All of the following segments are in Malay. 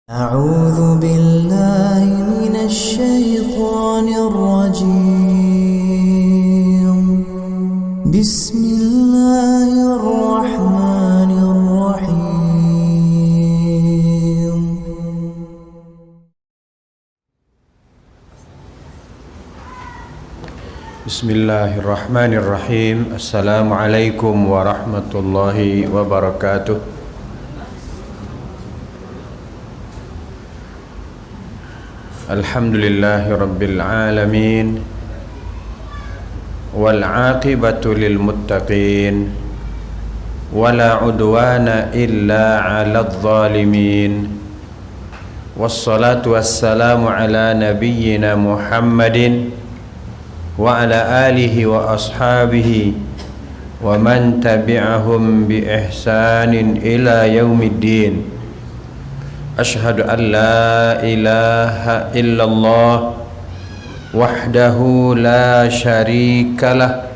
أعوذ بالله من الشيطان الرجيم بسم الله الرحمن الرحيم بسم الله الرحمن الرحيم. السلام عليكم ورحمة الله وبركاته. الحمد لله رب العالمين والعاقبة للمتقين ولا عدوان إلا على الظالمين والصلاة والسلام على نبينا محمد وعلى آله وأصحابه ومن تبعهم بإحسان إلى يوم الدين. أشهد أن لا إله إلا الله وحده لا شريك له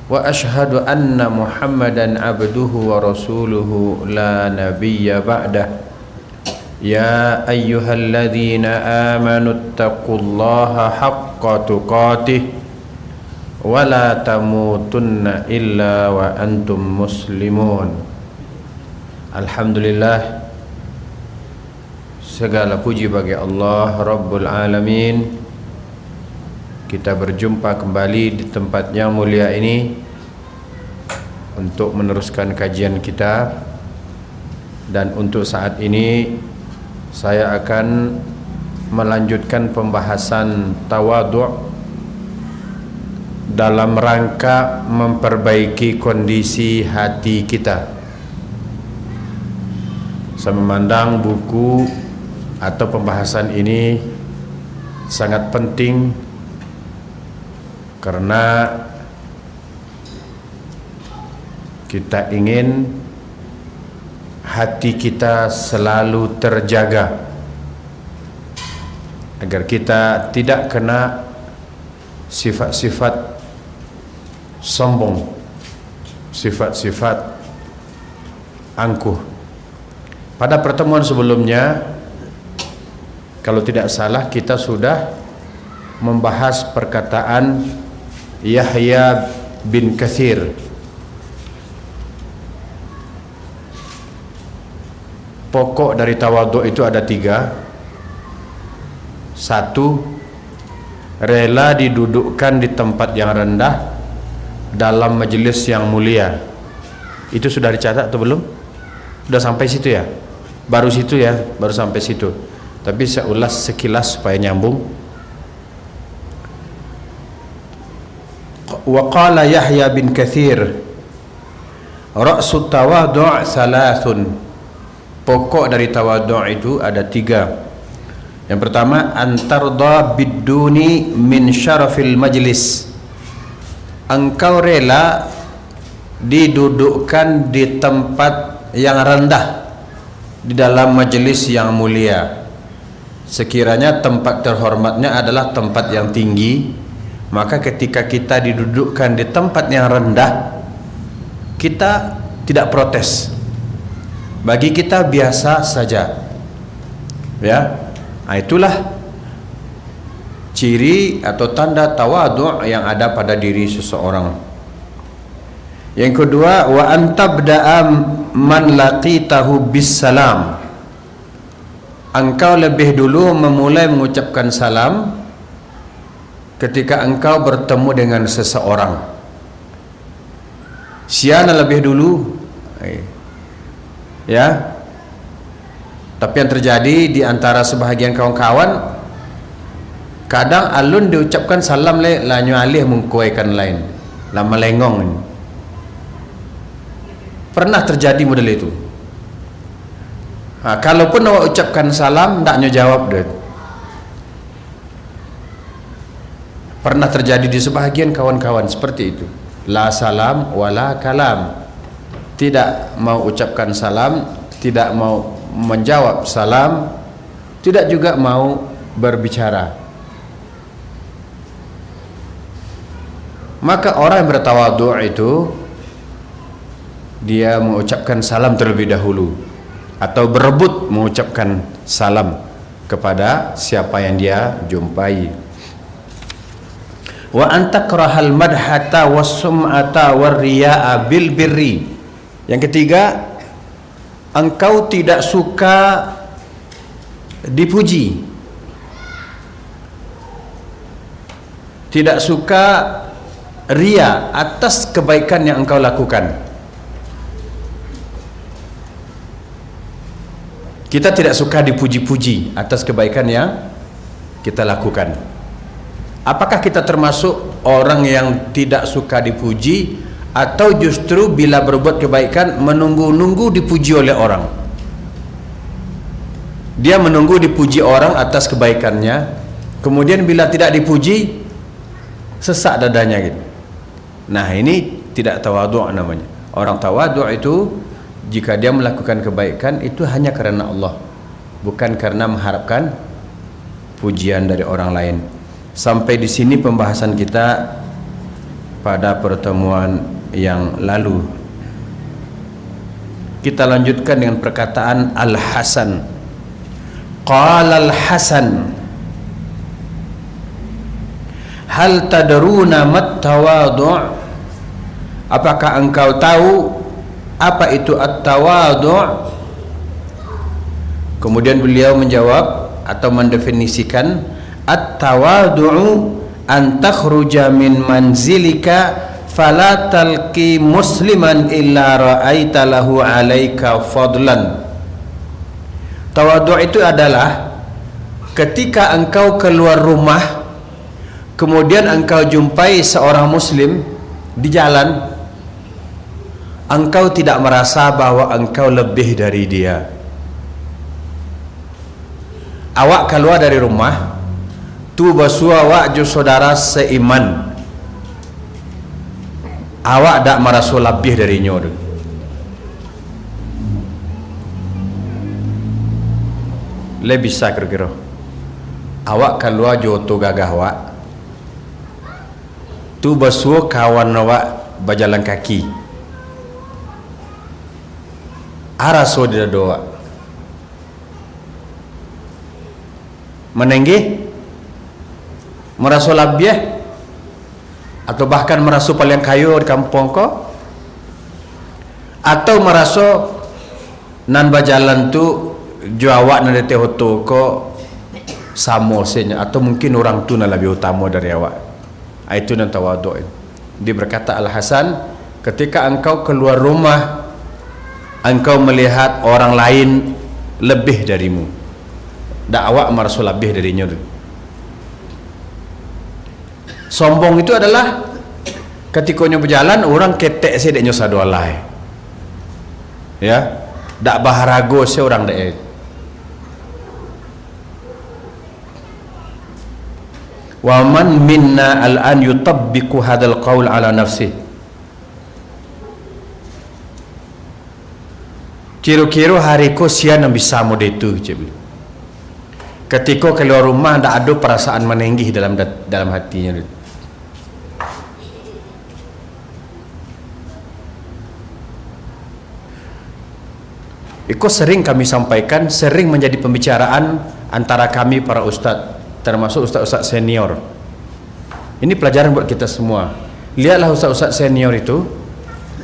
وأشهد أن محمدا عبده ورسوله لا نبي بعده. يا أيها الذين آمنوا اتقوا الله حق تقاته ولا تموتن إلا وأنتم مسلمون. Alhamdulillah, segala puji bagi Allah Rabbul Alamin. Kita berjumpa kembali di tempat yang mulia ini untuk meneruskan kajian kita. Dan untuk saat ini saya akan melanjutkan pembahasan tawadhu' dalam rangka memperbaiki kondisi hati kita. Saya memandang buku atau pembahasan ini sangat penting karena kita ingin hati kita selalu terjaga agar kita tidak kena sifat-sifat sombong, sifat-sifat angkuh. Pada pertemuan sebelumnya, kalau tidak salah, kita sudah membahas perkataan Yahya bin Katsir. Pokok dari tawadhu itu ada 3. 1, rela didudukkan di tempat yang rendah dalam majelis yang mulia. Itu sudah dicatat atau belum? Sudah sampai situ ya? Baru situ ya? Baru sampai situ. Tapi saya ulas sekilas supaya nyambung. Wa qala Yahya bin Katsir, ra'su tawadhu' thalathun. Pokok dari tawadhu' itu ada 3. Yang pertama, antarda biduni min syarafil majlis. Engkau rela didudukkan di tempat yang rendah di dalam majelis yang mulia. Sekiranya tempat terhormatnya adalah tempat yang tinggi, maka ketika kita didudukkan di tempat yang rendah, kita tidak protes. Bagi kita biasa saja. Ya. Nah, itulah ciri atau tanda tawadhu' yang ada pada diri seseorang. Yang kedua, wa antabda'a man laqitahu bis salam. Engkau lebih dulu memulai mengucapkan salam ketika engkau bertemu dengan seseorang. Siana lebih dulu. Ya. Tapi yang terjadi di antara sebahagian kawan-kawan, kadang alun diucapkan salam le lanyu alih mengkuaikan lain. Lama lengong. Pernah terjadi model itu. Kalaupun awak ucapkan salam, taknya jawab deh. Pernah terjadi di sebahagian kawan-kawan seperti itu. La salam wala kalam. Tidak mau ucapkan salam, tidak mau menjawab salam, tidak juga mau berbicara. Maka orang yang bertawadhu' itu dia mengucapkan salam terlebih dahulu. atau berebut mengucapkan salam kepada siapa yang dia jumpai. Wa antakrahal madhata was-sum'ata war-riya'a bil birri. Yang ketiga, engkau tidak suka dipuji, tidak suka ria atas kebaikan yang engkau lakukan. Kita tidak suka dipuji-puji atas kebaikan yang kita lakukan. Apakah kita termasuk orang yang tidak suka dipuji, atau justru bila berbuat kebaikan menunggu-nunggu dipuji oleh orang? Dia menunggu dipuji orang atas kebaikannya, kemudian bila tidak dipuji sesak dadanya gitu. Nah, ini tidak tawadhu' namanya. Orang tawadhu' itu jika dia melakukan kebaikan itu hanya karena Allah, bukan karena mengharapkan pujian dari orang lain. Sampai di sini pembahasan kita pada pertemuan yang lalu. Kita lanjutkan dengan perkataan Al-Hasan. Qala Al-Hasan, hal tadruna mat tawadhu'? Apakah engkau tahu apa itu at-tawadhu'? Kemudian beliau menjawab atau mendefinisikan, at-tawadhu' an takhruja min manzilika fala talqi musliman illa ra'aita lahu 'alaika fadlan. Tawadhu' itu adalah ketika engkau keluar rumah, kemudian engkau jumpai seorang muslim di jalan, engkau tidak merasa bahwa engkau lebih dari dia. Awak keluar dari rumah, tu basua awak ju saudara seiman, awak tak merasa lebih darinya. Lebih bisa kira-kira awak keluar joto gagah awak, tu basua kawan awak berjalan kaki, araso dia doa menenggi merasa lebih, atau bahkan merasa paling kayu di kampung kau, atau merasa nan berjalan tu jawab nan dete hoto ko samo senya, atau mungkin orang tu nan lebih utama dari awak. Itu nan tawadhu'. Dia berkata Al-Hasan, ketika engkau keluar rumah, engkau melihat orang lain lebih darimu, dak awak merasa lebih darinya. Sombong itu adalah ketikanya berjalan orang ketek saya deknya sadu alai, ya, dak baharago saya orang dek. Wa man minna al-an yutabbiqu hadzal qaul ala nafsi. Kira-kira hari ko sia nan bisa mode itu je. Ketika keluar rumah tak ada perasaan menenggih dalam hatinya. Itu sering kami sampaikan, sering menjadi pembicaraan antara kami para ustaz, termasuk ustaz-ustaz senior. Ini pelajaran buat kita semua. Lihatlah ustaz-ustaz senior itu,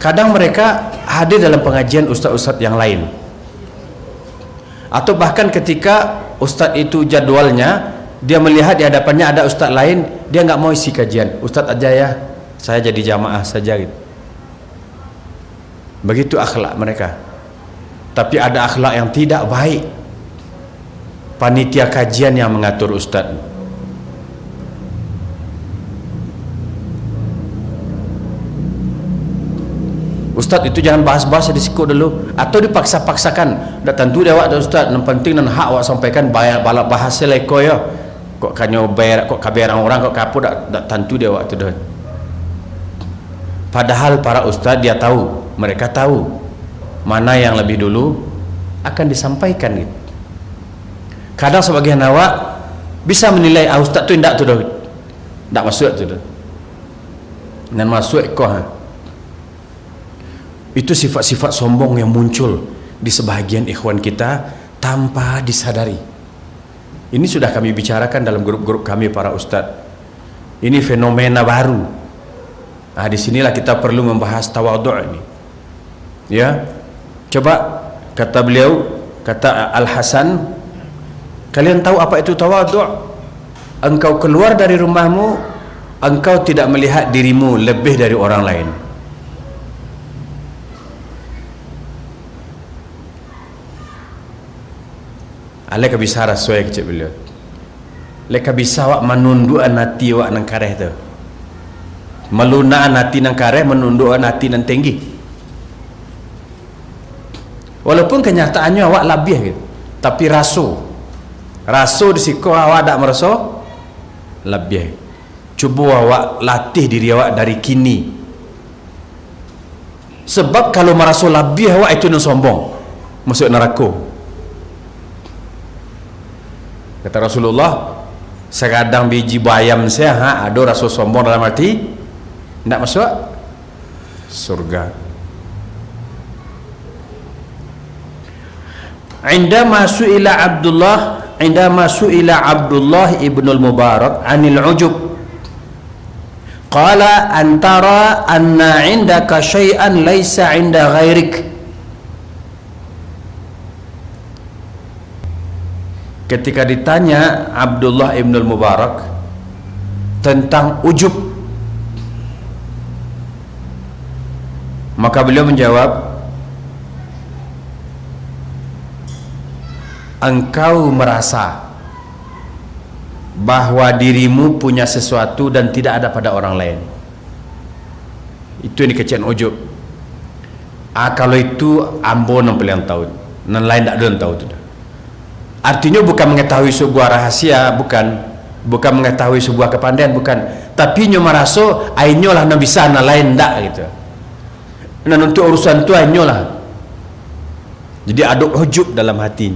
kadang mereka hadir dalam pengajian ustaz-ustaz yang lain, atau bahkan ketika ustaz itu jadwalnya, dia melihat di hadapannya ada ustaz lain, dia nggak mau isi kajian, ustaz aja ya, saya jadi jamaah saja gitu. Begitu akhlak mereka. Tapi ada akhlak yang tidak baik, panitia kajian yang mengatur ustaz. Ustaz itu jangan bahas-bahas di siku dulu, atau dipaksa-paksakan. Dak tentu dia awak ustaz, yang penting dan hak awak sampaikan bayar balap bahasa leko ya. Kok kanyo bayar, kok kabar orang kok kapu dak tentu dia awak tu dah. Padahal para ustaz dia tahu, mereka tahu mana yang lebih dulu akan disampaikan gitu. Kadang sebagian awak bisa menilai ustaz tu ndak tu dah, ndak masuk tu dah, dan masuk kok. Itu sifat-sifat sombong yang muncul di sebahagian ikhwan kita tanpa disadari. Ini sudah kami bicarakan dalam grup-grup kami para ustaz. Ini fenomena baru. Nah, disinilah kita perlu membahas tawadhu' ini. Ya, coba kata beliau, kata Al-Hasan, kalian tahu apa itu tawadhu'? Engkau keluar dari rumahmu, engkau tidak melihat dirimu lebih dari orang lain. Alek bisa rasoi kecil beliau. Lek bisa awak menunduk hati awak nang kareh tu. Melunaan hati nang kareh, menunduk hati nang tinggi. Walaupun kenyataannya awak labih gitu, tapi rasu di siku awak tak merasa labih. Cuba awak latih diri awak dari kini. Sebab kalau merasa labih awak itu nak sombong, masuk neraka. Kata Rasulullah, sekadang biji bayam saya ada rasa sombong dalam hati, tidak masuk surga. Indama su'ila Abdullah ibn al-Mubarak anil ujub, qala antara anna indaka syai'an laysa inda ghairik. Ketika ditanya Abdullah ibn al-Mubarak tentang ujub, maka beliau menjawab, engkau merasa bahwa dirimu punya sesuatu dan tidak ada pada orang lain. Itu yang dikecian ujub. Kalau itu ambo yang paling tahu, yang lain tak ada yang tahu tu. Artinya bukan mengetahui sebuah rahasia, bukan mengetahui sebuah kepandaian, bukan, tapi nyo merasa ainyo lah nak bisa, nak lain tak gitu. Dan untuk urusan tu ainyo lah. Jadi ada ujub dalam hati.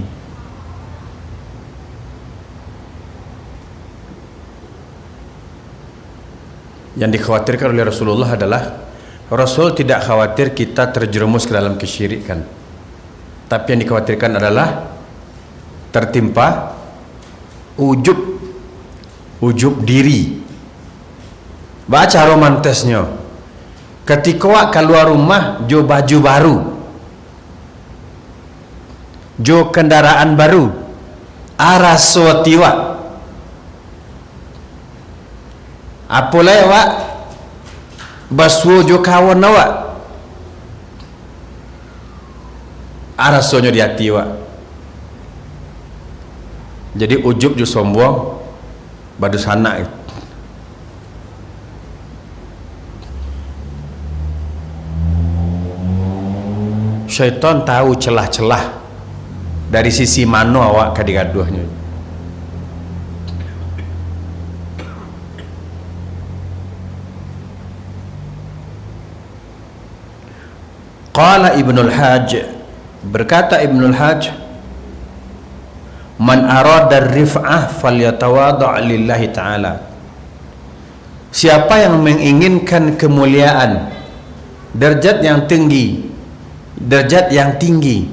Yang dikhawatirkan oleh Rasulullah adalah Rasul tidak khawatir kita terjerumus ke dalam kesyirikan, tapi yang dikhawatirkan adalah tertimpa ujub diri. Baca romantesnya, ketika wak keluar rumah jo baju baru, jo kendaraan baru, araso tiwa, apoleh wak baswo jo kawan awak, arasonya di hati wak. Jadi ujub jo sombong badu sana. Syaitan tahu celah-celah dari sisi mana awak kadigaduhnya. Qala Ibnul Hajj, berkata Ibnul Hajj, man arada rif'ah falyatawadha' lillahi ta'ala. Siapa yang menginginkan kemuliaan, derajat yang tinggi,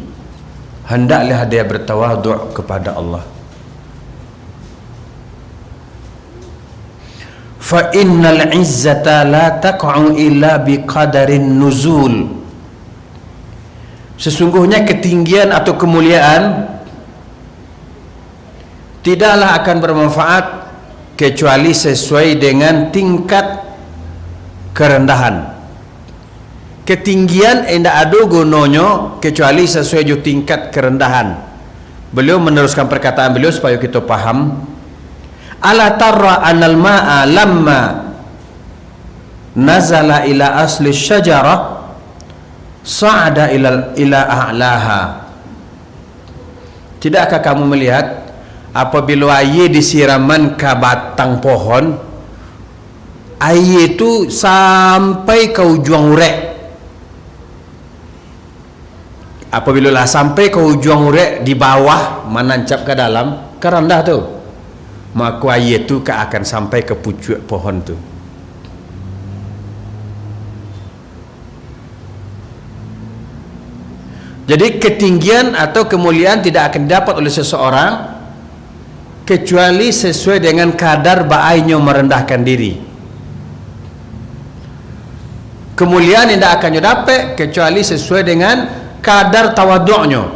hendaklah dia bertawadhu' kepada Allah. Fa innal izzata la taqa'u illa biqadarin nuzul. Sesungguhnya ketinggian atau kemuliaan tidaklah akan bermanfaat kecuali sesuai dengan tingkat kerendahan. Ketinggian tidak ada gunanya kecuali sesuai dengan tingkat kerendahan. Beliau meneruskan perkataan beliau supaya kita paham. Ala tarra anal ma'a lamma nazala ila asli syajarah sa'ada ila a'laha. Tidakkah kamu melihat apabila air disiraman ke batang pohon, air itu sampai ke ujung urek. Apabila lah sampai ke ujung urek di bawah menancap ke dalam, ke rendah tu, maka air itu akan sampai ke pucuk pohon tu. Jadi ketinggian atau kemuliaan tidak akan didapat oleh seseorang kecuali sesuai dengan kadar ba'ainya merendahkan diri. Kemuliaan tidak akan didapat kecuali sesuai dengan kadar tawaduknya.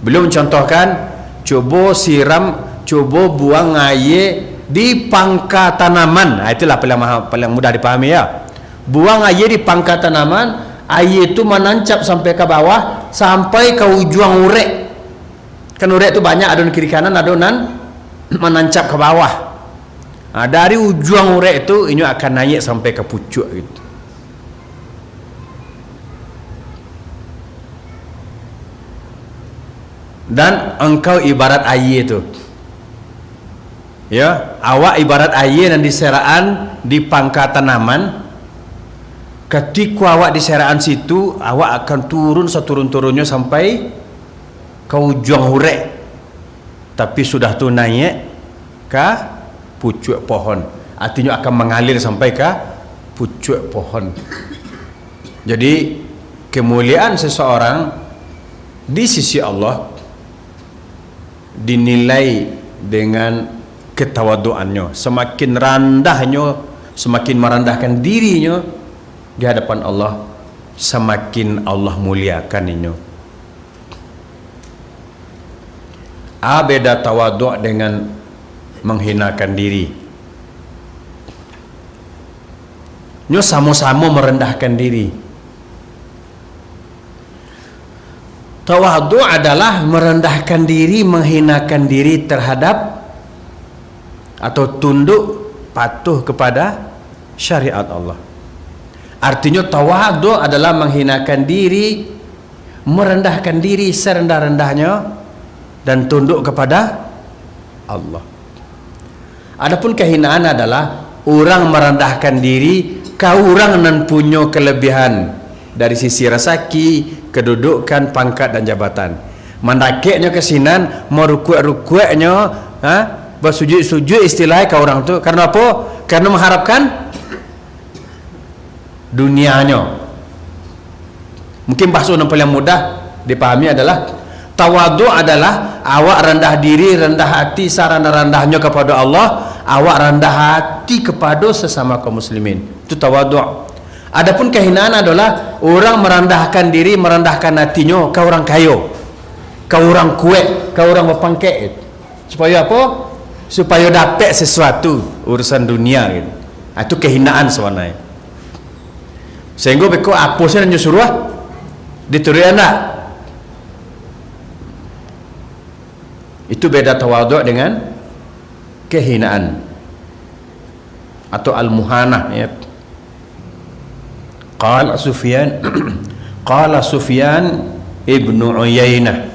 Beliau mencontohkan, coba buang air di pangkal tanaman. Itulah paling mudah dipahami ya. Buang air di pangkal tanaman, air itu menancap sampai ke bawah, sampai ke ujung urek. Kan urek itu banyak adonan kiri kanan, adonan menancap ke bawah. Dari ujung urek itu ini akan naik sampai ke pucuk gitu. Dan engkau ibarat air itu. Ya, awak ibarat air yang diseraan di pangkal tanaman. Ketika awak di seraan situ, awak akan turun seturun-turunnya sampai ke ujung hurek. Tapi sudah tu naik ke pucuk pohon. Artinya akan mengalir sampai ke pucuk pohon. Jadi kemuliaan seseorang di sisi Allah dinilai dengan ketawaduannya. Semakin rendahnya, semakin merendahkan dirinya di hadapan Allah, semakin Allah muliakan ini. Beda tawaduk dengan menghinakan diri. Ini sama-sama merendahkan diri. Tawaduk adalah merendahkan diri, menghinakan diri terhadap atau tunduk patuh kepada syariat Allah. Artinya tawadhu adalah menghinakan diri, merendahkan diri serendah-rendahnya dan tunduk kepada Allah. Adapun kehinaan adalah orang merendahkan diri ke orang yang punya kelebihan dari sisi rezeki, kedudukan, pangkat dan jabatan. Mendakeknya kesinan, merukuk-rukuknya, bersujud-sujud istilahnya ke orang tu. Karena apa? Karena mengharapkan dunianya. Mungkin bahasa yang paling mudah dipahami adalah tawadhu adalah awak rendah diri, rendah hati, serendah-rendahnya kepada Allah, awak rendah hati kepada sesama kaum muslimin. Itu tawadhu. Adapun kehinaan adalah orang merendahkan diri, merendahkan hatinya ke orang kaya, ke orang kuat, ke orang berpangkat. Supaya apa? Supaya dapat sesuatu urusan dunia gitu. Itu kehinaan sebenarnya. Sehingga beko apa sih yang suruh diturunan tak? Itu beda tawadhu dengan kehinaan atau al-muhanah ya. Qala Sufyan qala Sufyan ibnu Uyainah,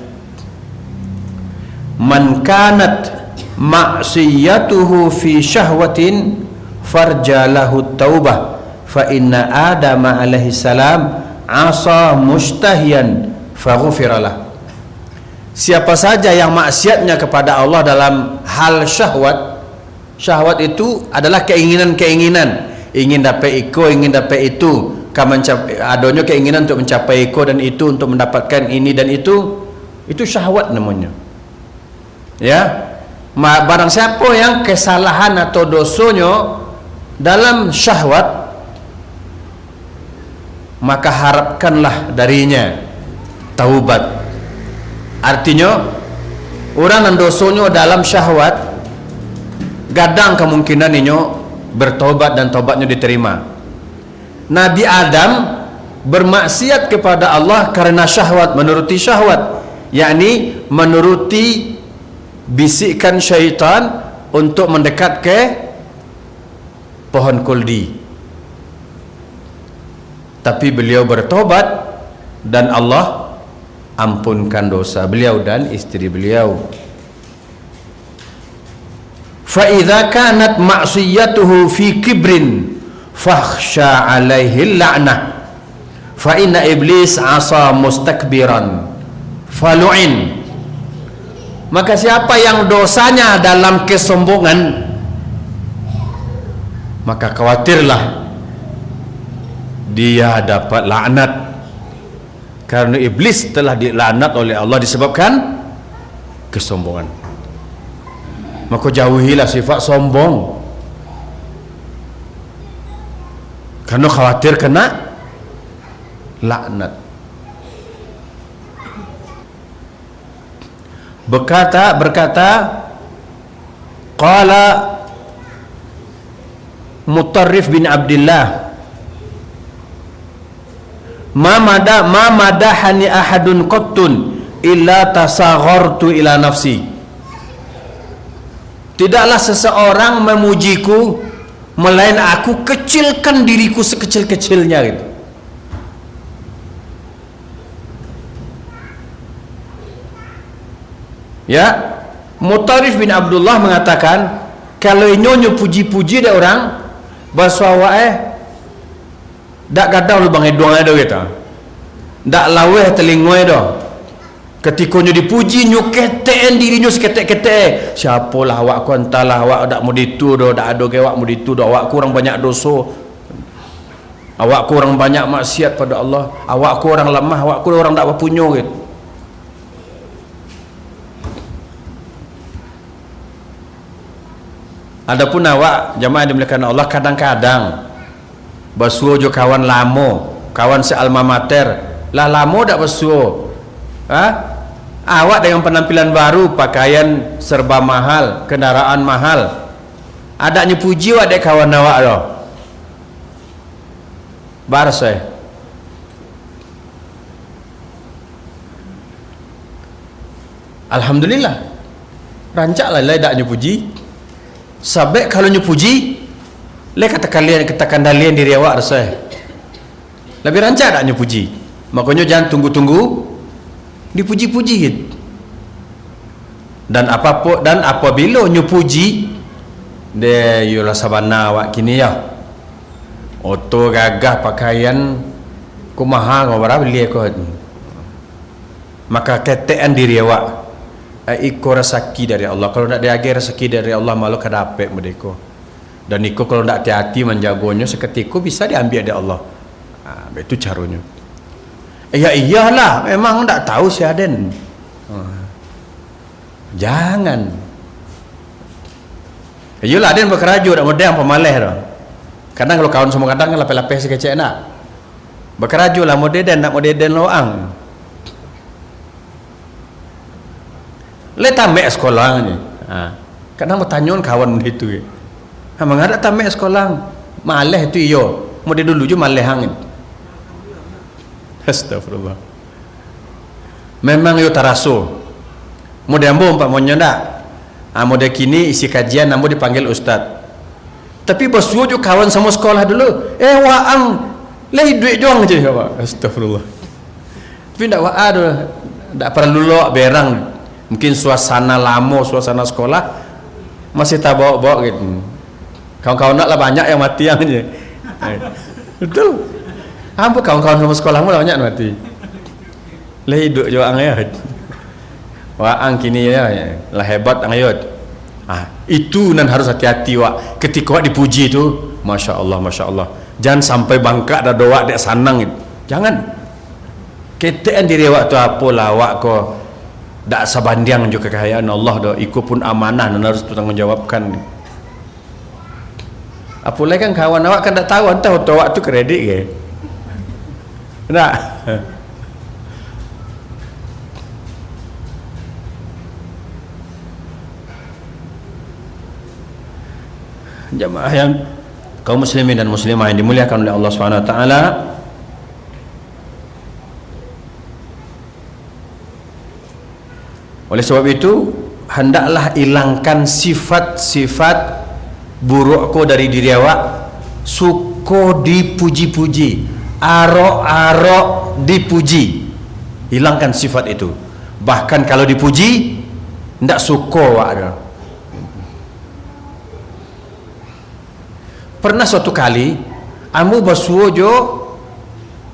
man kanat ma'siyatuhu fi syahwatin farjalahu taubah fa inna Adam alaihi salam asa mustahiyan faghfiralah. Siapa saja yang maksiatnya kepada Allah dalam hal syahwat, syahwat itu adalah keinginan-keinginan, ingin dapat iko, ingin dapat itu, adanya keinginan untuk mencapai iko dan itu, untuk mendapatkan ini dan itu syahwat namanya. Ya, barang siapa yang kesalahan atau dosanya dalam syahwat, maka harapkanlah darinya taubat. Artinya orang yang dosanya dalam syahwat, gadang kemungkinan ini bertobat dan tobatnya diterima. Nabi Adam bermaksiat kepada Allah karena syahwat, menuruti syahwat, yakni menuruti bisikan syaitan untuk mendekat ke pohon kuldi. Tapi beliau bertobat dan Allah ampunkan dosa beliau dan istri beliau. Fa idza kanat ma'siyatuhu fi kibrin fakhsha alaihi la'nah fa inna iblis asa mustakbiran falu'in. Maka siapa yang dosanya dalam kesombongan, maka khawatirlah dia dapat laknat, Karena iblis telah dilaknat oleh Allah disebabkan kesombongan. Maka jauhilah sifat sombong, karena khawatir kena laknat. Berkata qala Mutarrif bin Abdullah, ma madahani ahadun qattun illa tasaghartu ila nafsi. Tidaklah seseorang memujiku melain aku kecilkan diriku sekecil-kecilnya gitu. Ya, Mutarrif bin Abdullah mengatakan, kalau nyonyo puji-puji dia orang bahasa dak gadau lu bang edong ada gitu, dak laweh telingoi do. Ketika nyo dipuji nyo keteen diri nyo seketek-ketek, siapalah awak ku, entahlah awak dak mau ditu do, dak ada ke awak mau ditu do, awak kurang banyak dosa, awak kurang banyak maksiat pada Allah, awak kurang lemah, awak kurang dak berpunya gitu. Adapun awak jamaah dimuliakan Allah, kadang-kadang basuh jo kawan lamo, kawan se-alma mater lah lamo dak basuh, awak dengan penampilan baru, pakaian serba mahal, kendaraan mahal, adanya puji awak dek kawan awak doh baras alhamdulillah rancaklah lah dak nyepuji. Sampai kalau nyepuji le katakan dalian diri awak rasa lebih rancak tak nyepuji. Makanya jangan tunggu-tunggu dipuji-puji gitu. Dan apabila nyepuji de yola sabana awak kini ya oto gagah pakaian kumaha ngobara beli ko, maka ketean diri awak iko rezeki dari Allah. Kalau nak diagi rezeki dari Allah malu kadapek medeko. Dan iko kalau nak hati-hati menjagonya seketika bisa diambil dari Allah. Itu caranya. Ya iyalah, memang tak tahu si Aden. Jangan. Iyalah Aden berkeraju dak model pemaleh dah. Kadang kalau kawan semua kadang lapeh-lapeh sekecek nak. Berkeraju lah model dan nak model dan loang. Le tamek sekolah ni. Kadang bertanya kawan begitu. Mengada tamek sekolah. Maleh tu iyo. Mode dulu je maleh hangin. Astagfirullah. Memang yo taraso. Mode ambo empat monyo ndak. Mode kini isi kajian ambo dipanggil ustaz. Tapi basuh jo kawan sama sekolah dulu. Waang le duit doang je apa. Astagfirullah. Tapi ndak waa do. Ndak perlu lo berang. Mungkin suasana lama, suasana sekolah masih tak bawa-bawa gitu. Kawan-kawan nak lah banyak yang mati yang je. Betul. Apa kawan-kawan sama sekolahmu lah banyak mati. Lah hidup je ang ayat. Waang kini ya lah hebat ang ayat. Itu nan harus hati-hati wak. Ketika wak dipuji itu, masya Allah, masya Allah. Jangan sampai bangkak dah doa dek sanang itu. Jangan. Ketean diri wak tu apalah wak ko. Tak sabanding juga kekayaan Allah dah, ikut pun amanah dan harus bertanggungjawabkan. Apalagi kan kawan awak kan tak tahu entah awak tu kredit ke. Tak. Jamaah yang kaum muslimin dan muslimah yang dimuliakan oleh Allah Subhanahu wa taala, oleh sebab itu hendaklah hilangkan sifat-sifat burukku dari diri awak. Suko dipuji-puji, arok-arok dipuji, hilangkan sifat itu. Bahkan kalau dipuji ndak suko awak ada. Pernah suatu kali ambo basuh jo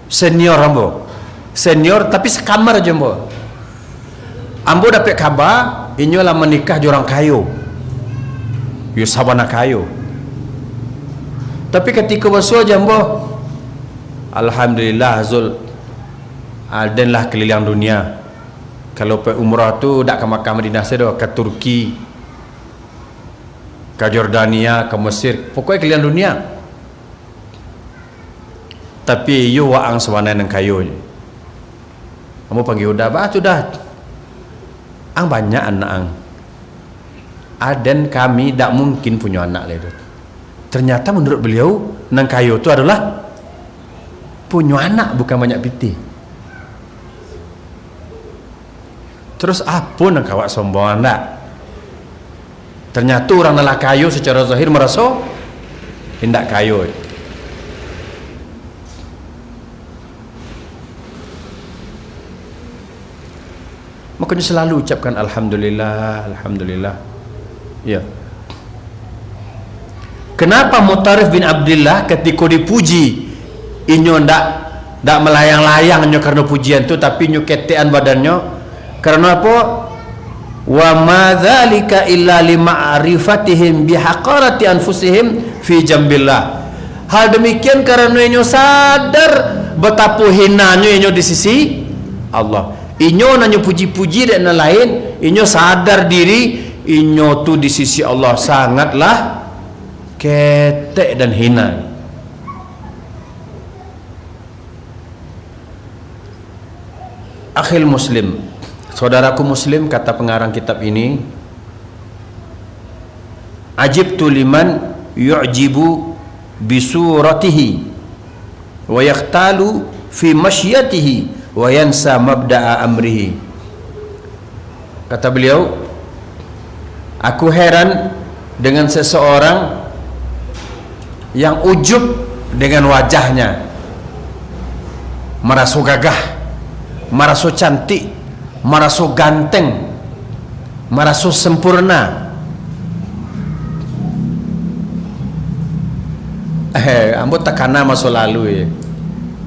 senior ambo, senior tapi sekamar aja ambo. Ambo dapat kabar inyolah menikah jorang kayu. Yo sabana kayu. Tapi ketika basuh jambo, alhamdulillah Zul, Adenlah keliling dunia. Kalau pergi umrah tu tak ke Makkah Madinah saja, ke Turki, ke Jordania, ke Mesir, pokoknya keliling dunia. Tapi you waang sewana nang kayu je. Kamu panggil udah, bah sudah. Ang banyak anak ang. Aden kami tak mungkin punya anak lagi. Ternyata menurut beliau nang kayu tu adalah punya anak, bukan banyak piti. Terus apa nang kawak sombong anda? Ternyata orang nalah kayu secara zahir merasa hendak kayu. Makanya selalu ucapkan alhamdulillah, alhamdulillah. Ya. Kenapa Mutarif bin Abdullah ketika dipuji inyo ndak melayang-layang inyo karena pujian tu, tapi inyo ketean badannya? Karena apa? Wa ma dzalika illa lima'rifatihim bihaqarati anfusihim fi jambillah. Hal demikian karena inyo sadar betapa hinanya inyo di sisi Allah. Inyo nanyo puji-puji dan lain, inyo sadar diri inyo tu di sisi Allah sangatlah ketek dan hina. Akhil muslim, saudaraku muslim, kata pengarang kitab ini, ajibtu liman yu'jibu bisuratihi wa yaqtalu fi masyiatihi wa yansa mabda'a amrihi. Kata beliau, aku heran dengan seseorang yang ujub dengan wajahnya, merasa gagah, merasa cantik, merasa ganteng, merasa sempurna. Ambo takana masa lalu ya.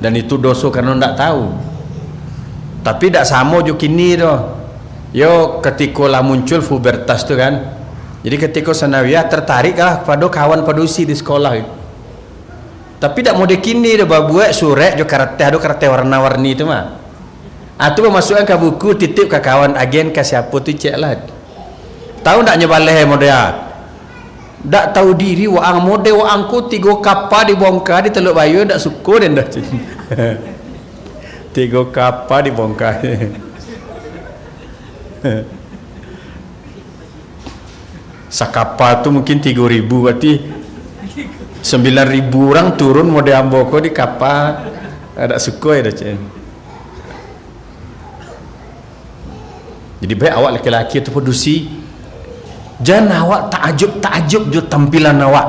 Dan itu dosa karena tidak tahu. Tapi tak sama juga kini tu. Yo ketika lah muncul pubertas tu kan. Jadi ketika sanawiyah tertarik lah pada kawan padusi di sekolah. Tapi tak mau kini dia buat surat jo karate warna-warni tu mah. Atu masukkan ke buku, titip ke kawan agen ke siapa tu cek lah. Tahu tak nyebaleh model? Tak tahu diri waang model waang ku 3 kapal dibongkar di Teluk Bayu tak suka dan dah. 3 kapal dibongkar. Sakapal tu mungkin 3.000, berarti 9.000 orang turun model amboko di kapal. Tak suka ya dah cik. Jadi baik awak lelaki atau produksi, jangan awak takjub jo tampilan awak.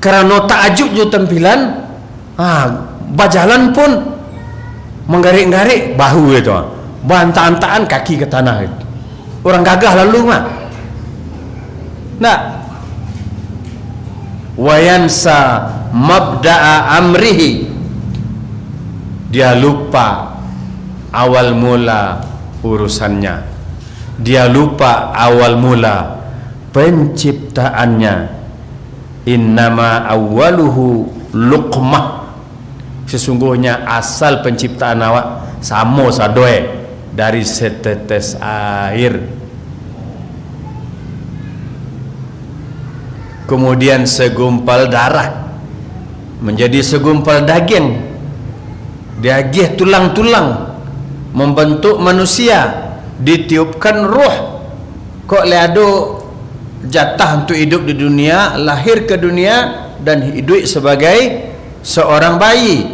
Kerana takjub jo tampilan, berjalan pun menggarik-garik bahu itu, bantaan-taan kaki ke tanah itu. Orang gagah lalu mah. Nah, wayansa mabda'a amrihi, dia lupa awal mula urusannya, dia lupa awal mula penciptaannya. Innama awwaluhu luqmah, sesungguhnya asal penciptaan awak sama sadoe dari setetes air, kemudian segumpal darah menjadi segumpal daging, daging tulang-tulang membentuk manusia, ditiupkan ruh. Kok leado jatah untuk hidup di dunia, lahir ke dunia dan hidup sebagai seorang bayi,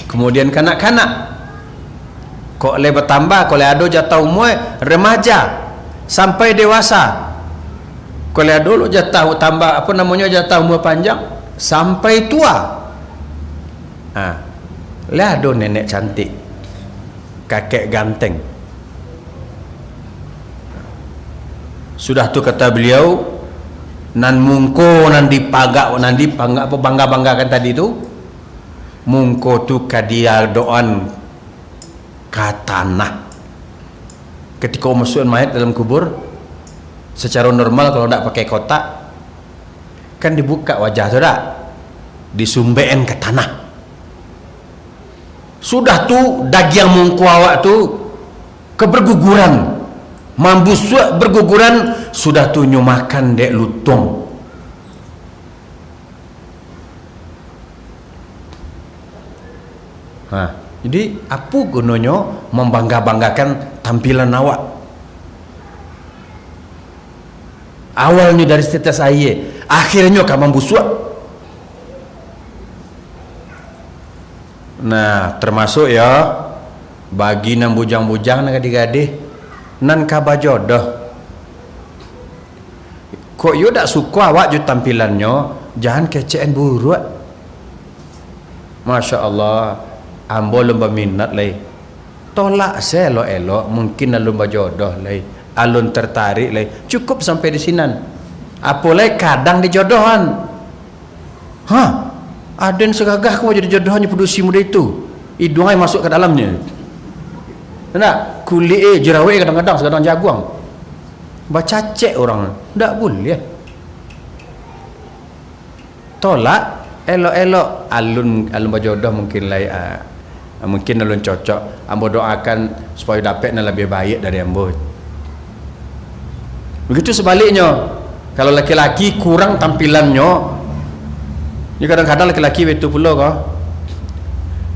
kemudian kanak-kanak. Kok le bertambah, kok leado jatah umur remaja sampai dewasa. Kok leado lo jatah tambah apa namanya jatah umur panjang sampai tua. Leado nenek cantik, kakek ganteng. Sudah tu kata beliau, nan mungko nan dipagak nan dipangga apa bangga-banggakan tadi tu, mungko tu kadia doan ka tanah. Ketika masukkan mayat dalam kubur, secara normal kalau tak pakai kotak kan dibuka wajah tu tak, disumbein ke tanah. Sudah tu daging mungku awak tu keberguguran, mambusuk berguguran, sudah tu nyu makan dek lutung. Jadi apa gunanya membangga-banggakan tampilan awak? Awalnya dari tetes air, akhirnya kamu membusuk. Nah, termasuk ya bagi nan bujang-bujang nan gadis-gadis nan kaba jodoh. Kok you tak suka awak ju tampilannya, jangan kecean buruk. Masya Allah, ambo lomba minat lay. Tolak saya elok-elok, mungkin lomba jodoh lay. Alun tertarik lay. Cukup sampai di sini. Apalagi kadang dijodohan. Aden segagah kau jadi jodohnya produksi muda itu. Hidungnya masuk ke dalamnya. Nak kulit jerawat kadang-kadang jaguang. Baca cek orang. Tak boleh. Tolak elok-elok alun berjodoh mungkin lah. Mungkin alun cocok. Ambo doakan supaya dapat yang lebih baik dari ambo. Begitu sebaliknya. Kalau laki-laki kurang tampilannya, ni kadang-kadang laki-laki betul pula kau.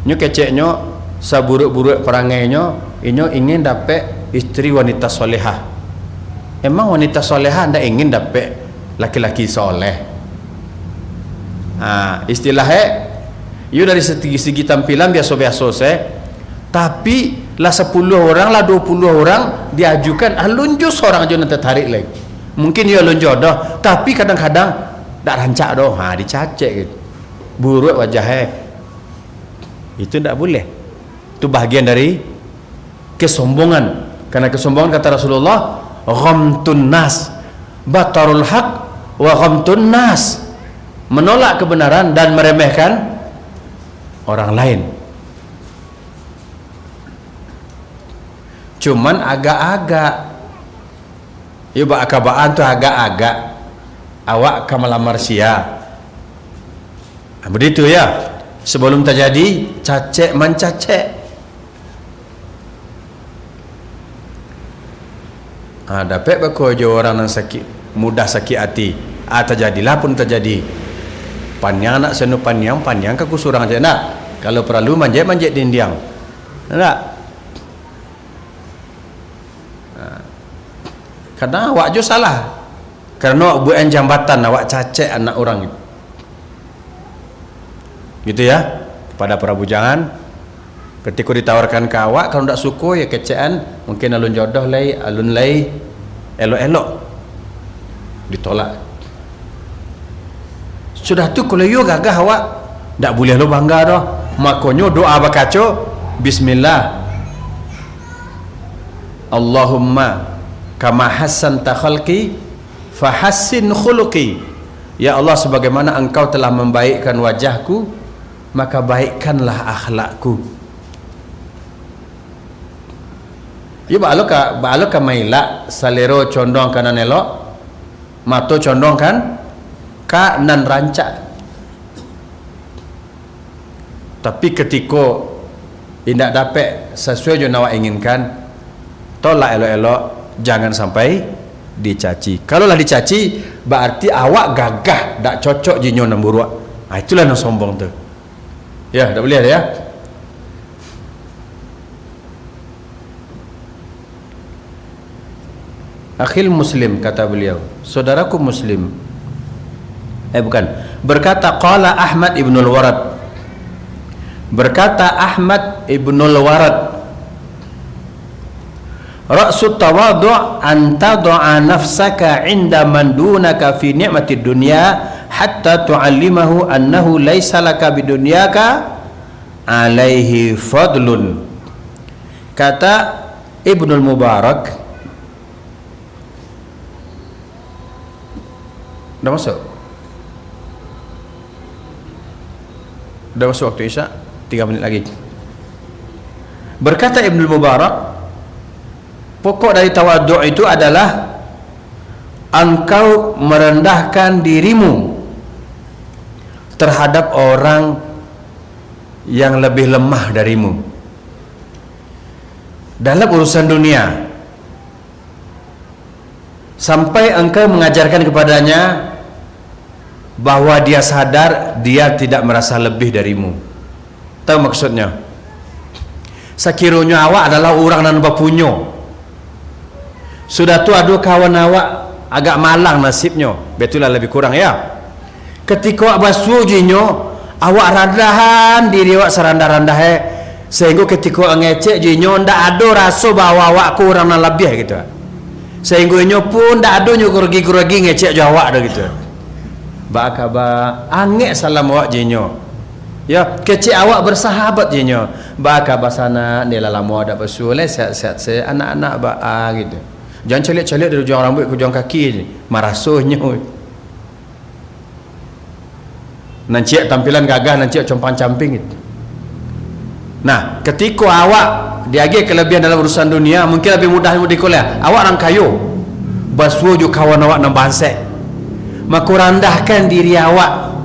Nyo keceknya, saburuk-buruk perangainya, inyo ingin dapat isteri wanita solehah. Emang wanita solehah anda ingin dapat laki-laki soleh? Istilahnya, you dari segi tampilan biasa-biasa saya, tapi lah 10 orang lah 20 orang diajukan, alun jus orang aja nanti tarik lagi. Mungkin you alun jodoh, tapi kadang-kadang tak rancak doh, dicacek gitu. Buruk wajahnya. Itu tidak boleh. Itu bahagian dari kesombongan. Karena kesombongan kata Rasulullah, ghamtun nas, batarul haq wa ghamtun nas. Menolak kebenaran dan meremehkan orang lain. Cuman agak-agak ya akabaan tu agak-agak awak ke melamar sia. Begitu ya. Sebelum terjadi cacek mencacek. Dapat berkojo orang yang sakit, mudah sakit hati. Terjadilah pun terjadi. Panjang nak senu panjang kekusuran aja nak. Kalau perlu manjat dindiang. Tak? Kadang awak je salah. Kerana awak buat jambatan, awak cacek anak orang itu. Gitu ya. Pada para bujangan, ketika ditawarkan ke awak, kalau tak suka ya kecean, mungkin alun jodoh lay, alun lay, elok-elok. Ditolak. Sudah tu kalau you gagah awak, tak boleh lo bangga dah. Makanya doa bakaco, bismillah. Allahumma kama hassanta khalqi fahassin khuluqi. Ya Allah, sebagaimana engkau telah membaikkan wajahku, maka baikkanlah akhlakku. Ya balo ka maila salero condong kanan elok, mato condong kan ka nan rancak. Tapi ketika tidak dapat sesuai yang awak inginkan, tolak elok-elok. Jangan sampai dicaci. Kalau lah dicaci, berarti awak gagah, tak cocok jinyo namburuak. Itulah yang sombong tu. Ya, tak boleh ada ya. Akhil muslim, kata beliau, saudaraku muslim. Bukan. Berkata qala Ahmad ibnul Warad. Berkata Ahmad ibnul Warad, Ra'sut tawadhu' an tad'a nafsaka 'inda man dunaka fi ni'matid dunya hatta tu'allimahu annahu laysa laka bidunyaka 'alaihi fadlun. Kata Ibnul Mubarak. Dah masuk? Dah masuk waktu Isya? 3 menit lagi. Berkata Ibnul Mubarak, pokok dari tawadhu' itu adalah engkau merendahkan dirimu terhadap orang yang lebih lemah darimu dalam urusan dunia, sampai engkau mengajarkan kepadanya bahwa dia sadar dia tidak merasa lebih darimu. Tahu maksudnya? Sekiranya awak adalah orang nan bapunyo, sudah tu ada kawan awak agak malang nasibnya, betulah lebih kurang ya. Ketika awak basuh jinyo, awak rendahan diri awak serendah-rendah sehingga ketika ngecek jinyo ndak ada rasa bahwa awak kurang nan lebih gitu. Sehingga inyo pun ndak ada nyo grogi-grogi ngecek jawab dah gitu. Ba khabar angek salam awak jinyo. Ya, kecek awak bersahabat jinyo. Ba khabar sana ni lama dak basuh le sihat-sihat se anak-anak ba gitu. Jangan celik-celik dari ujung rambut ke ujung kaki je. Marasuhnya. Nanciak tampilan gagah, nanciak compang-camping itu. Nah, ketika awak diagi kelebihan dalam urusan dunia, mungkin lebih mudah dikuliah. Awak orang kayu, basuh ju kawan awak nan bansek. Maka rendahkan diri awak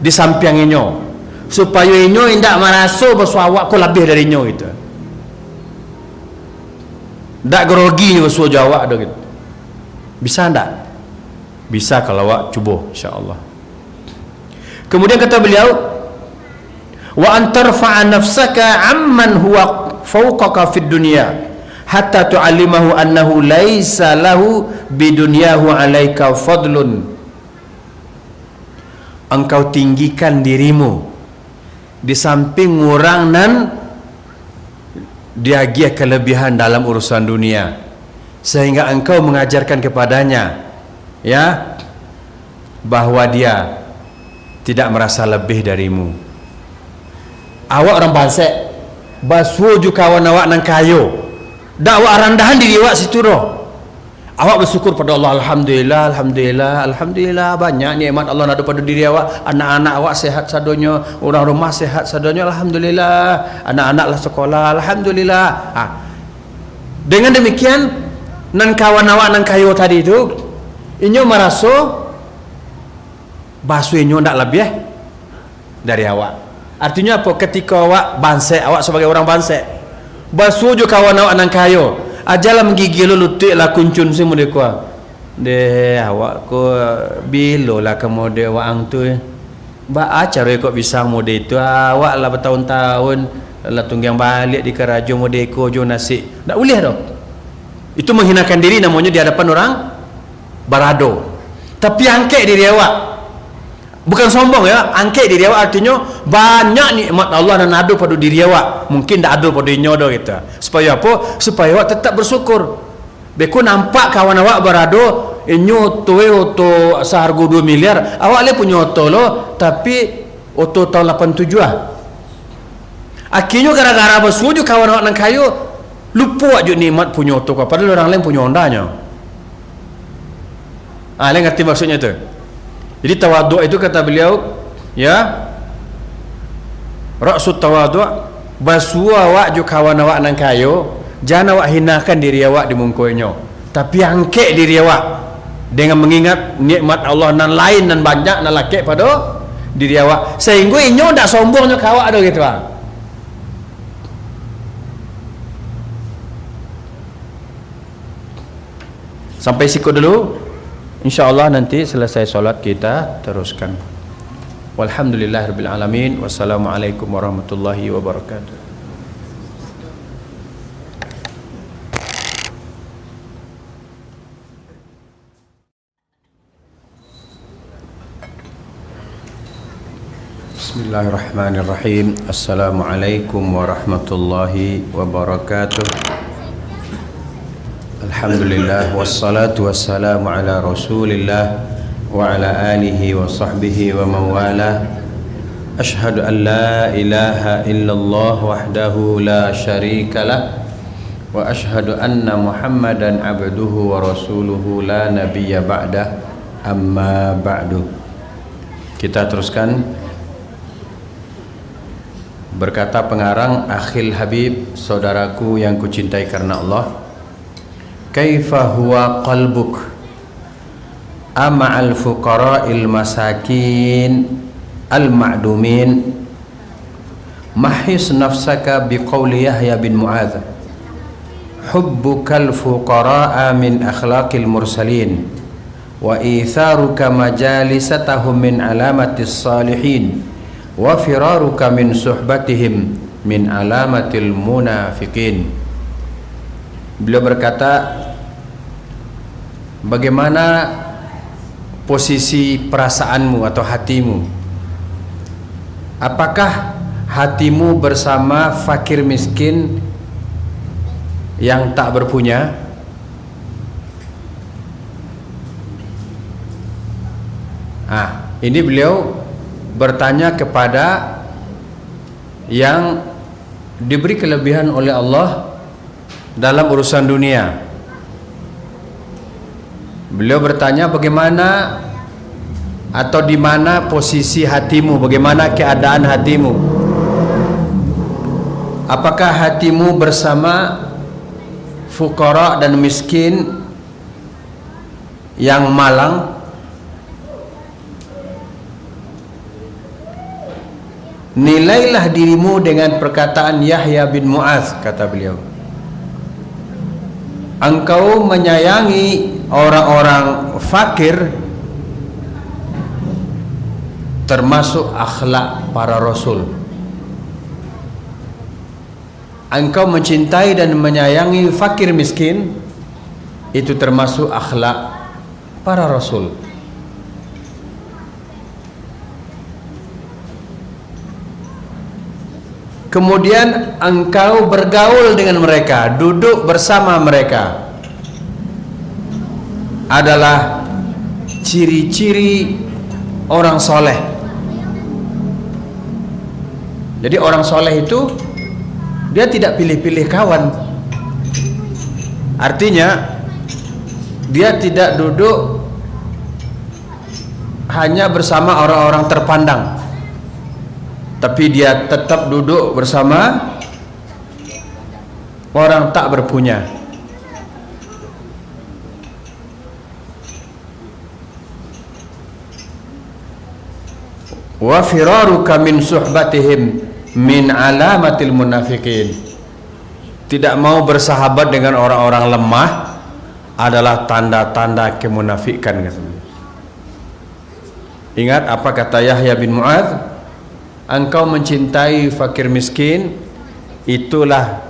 di samping inyo, supaya inyo indak merasa basuh awak ko lebih dari inyo gitu. Ndak grogi basuh awak dah gitu. Bisa ndak? Bisa kalau awak cuba, insya-Allah. Kemudian kata beliau, wa antarfa'a nafsaka amman huwa fawqaka fid dunya hatta tu'allimahu annahu laisa lahu bidunyahu 'alaika fadlun. Engkau tinggikan dirimu di samping orang nan dia kelebihan dalam urusan dunia, sehingga engkau mengajarkan kepadanya ya bahwa dia tidak merasa lebih darimu. Awak orang bansek, basuh ju kawan awak nang kayo, dak awak rendahan diri awak situ doh. Awak bersyukur pada Allah, alhamdulillah, alhamdulillah, alhamdulillah, banyak nikmat Allah ada pada diri awak. Anak-anak awak sehat sadonyo, orang rumah sehat sadonyo, alhamdulillah. Anak-anak lah sekolah, alhamdulillah. Dengan demikian nan kawan awak nang kayo tadi itu inyo merasa basuh inyo ndak lebih dari awak. Artinya apa? Ketika awak bansek, awak sebagai orang bansek, basuh je kawan awak nang kayo, ajalah menggigil lutik lah kuncun semua dia kuah. De awak ko bilo lah kemudian awak ang tu. Ba acara kok bisa mode itu awak lah bertahun-tahun lah tunggang balik di kerajo mode ko jo nasi. Ndak boleh dah. Itu menghinakan diri namanya di hadapan orang barado. Tapi angkat diri awak. Bukan sombong ya, angkat diri awak artinya banyak nikmat Allah dan ada pada diri awak. Mungkin tak ada pada inyo dah kita. Supaya apa? Supaya awak tetap bersyukur. Beku nampak kawan awak berado, inyo tuwe oto seharga 2 miliar, awak le punya oto lo, tapi oto tahun 87 ah. Akhirnya gara-gara bersuju kawan awak nang kayu, lupa aja nikmat punya oto kau. Padahal orang lain punya Hondanya. Lain ngerti maksudnya tu. Jadi tawaduk itu kata beliau, ya, raksut tawaduk, basuh awak ju kawan awak nang kayu, jangan awak hinakan diri awak di mungkoinyo, tapi angkat diri awak dengan mengingat nikmat Allah nan lain dan banyak nan lakek pada diri awak, sehingga inyo ndak sombongnya kawak ada gitu ah. Sampai siku dulu. InsyaAllah nanti selesai solat kita teruskan. Walhamdulillahirabbil alamin. Wassalamualaikum warahmatullahi wabarakatuh. Bismillahirrahmanirrahim. Assalamualaikum warahmatullahi wabarakatuh. Alhamdulillah wassalatu wassalamu ala Rasulillah wa ala alihi wa sahbihi wa mawala. Ashhadu an la ilaha illallah wahdahu la syarika lah wa ashhadu anna Muhammadan abduhu wa rasuluhu la nabiyya ba'dah. Amma ba'du. Kita teruskan. Berkata pengarang Akhil Habib, saudaraku yang kucintai karena Allah, kaifa huwa qalbuk ama'al fuqara'il masakin al-ma'dumin mahis nafsaka biqauli Yahya bin Mu'adz, hubbukal fuqara'a min akhlaqil mursalin wa itharuka majalisatahum min alamatis salihin wa firaruka min suhbatihim min alamatil munafiqin. Beliau berkata, bagaimana posisi perasaanmu atau hatimu? Apakah hatimu bersama fakir miskin yang tak berpunya? Ini beliau bertanya kepada yang diberi kelebihan oleh Allah dalam urusan dunia. Beliau bertanya, bagaimana atau di mana posisi hatimu, bagaimana keadaan hatimu? Apakah hatimu bersama fuqara dan miskin yang malang? Nilailah dirimu dengan perkataan Yahya bin Mu'adz, kata beliau. Engkau menyayangi orang-orang fakir termasuk akhlak para rasul. Engkau mencintai dan menyayangi fakir miskin, itu termasuk akhlak para rasul. Kemudian engkau bergaul dengan mereka, duduk bersama mereka, adalah ciri-ciri orang soleh. Jadi orang soleh itu dia tidak pilih-pilih kawan. Artinya dia tidak duduk hanya bersama orang-orang terpandang, tapi dia tetap duduk bersama orang tak berpunya. Wa firaruka min suhbatihim min alamatil munafiqin. Tidak mau bersahabat dengan orang-orang lemah adalah tanda-tanda kemunafikan. Ingat apa kata Yahya bin Mu'adz? Engkau mencintai fakir miskin, itulah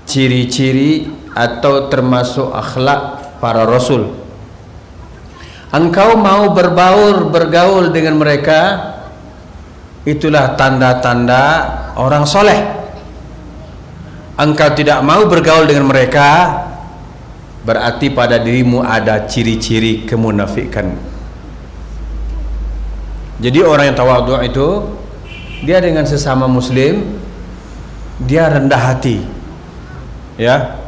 ciri-ciri atau termasuk akhlak para rasul. Engkau mau bergaul dengan mereka, itulah tanda-tanda orang soleh. Engkau tidak mau bergaul dengan mereka, berarti pada dirimu ada ciri-ciri kemunafikan. Jadi orang yang tawadhu itu, dia dengan sesama muslim dia rendah hati, ya.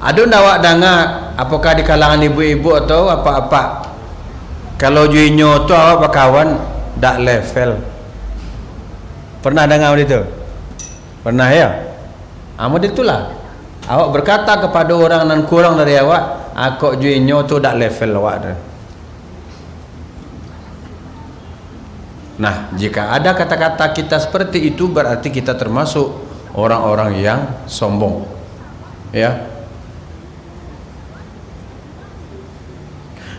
Ada ndawak danga, apakah di kalangan ibu-ibu atau apa-apa, kalau juinyo tu awak berkawan dak level. Pernah dengar itu? Pernah ya? Amat itulah awak berkata kepada orang yang kurang dari awak, aku juinyo tu dak level awak dah. Nah, jika ada kata-kata kita seperti itu, berarti kita termasuk orang-orang yang sombong, ya.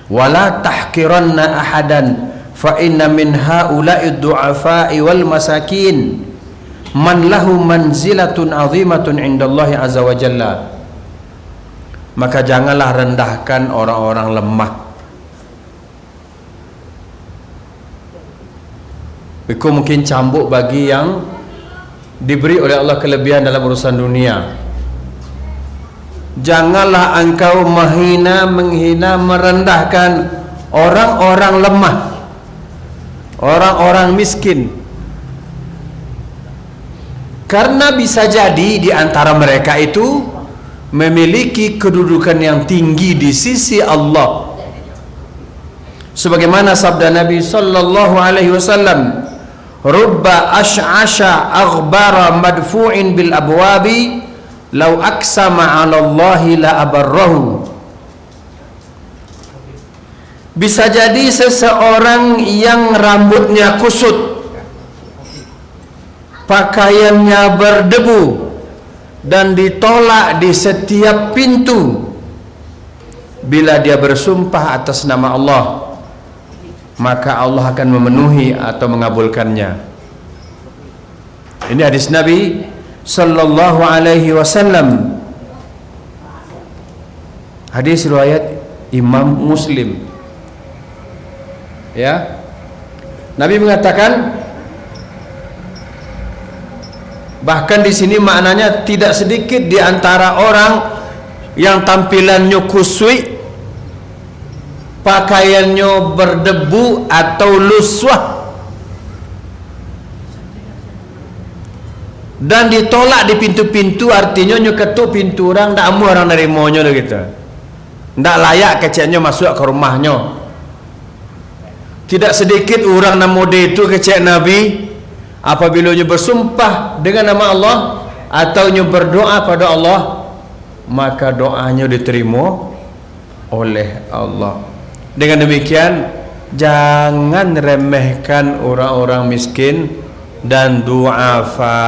Wala tahqiranna ahadan fa inna min haula'i du'afa'i wal masakin man lahu manzilatun 'azimatun 'indallahi azza wa jalla. Maka janganlah rendahkan orang-orang lemah. Itu mungkin cambuk bagi yang diberi oleh Allah kelebihan dalam urusan dunia. Janganlah engkau menghina, merendahkan orang-orang lemah, orang-orang miskin, karena bisa jadi di antara mereka itu memiliki kedudukan yang tinggi di sisi Allah. Sebagaimana sabda Nabi sallallahu alaihi wasallam, rubba ash'asha aghbara madfu'in bil abwabi law aqsama 'ala Allahi la abarrahu. Bisa jadi seseorang yang rambutnya kusut, pakaiannya berdebu dan ditolak di setiap pintu. Bila dia bersumpah atas nama Allah, maka Allah akan memenuhi atau mengabulkannya. Ini hadis Nabi sallallahu alaihi wasallam. Hadis riwayat Imam Muslim. Ya. Nabi mengatakan, bahkan di sini maknanya tidak sedikit di antara orang yang tampilannya kusui, pakaiannya berdebu atau luswah, dan ditolak di pintu-pintu. Artinya nyo ketuk pintu orang, ndak amu orang nerimonyo gitu, ndak layak keceknya masuk ke rumahnya. Tidak sedikit orang namode itu kecek Nabi, apabila nyo bersumpah dengan nama Allah atau nyo berdoa pada Allah, maka doanya diterima oleh Allah. Dengan demikian, jangan remehkan orang-orang miskin dan du'afa.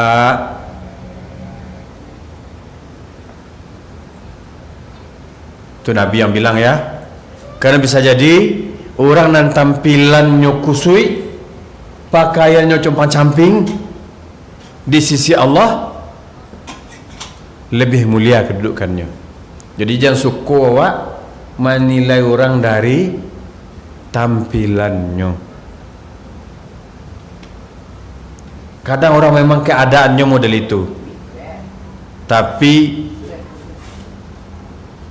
Itu Nabi yang bilang ya. Karena bisa jadi orang yang tampilannya kusui, pakaiannya compang-camping, di sisi Allah lebih mulia kedudukannya. Jadi jangan suka awak menilai orang dari tampilannya. Kadang orang memang keadaannya model itu, tapi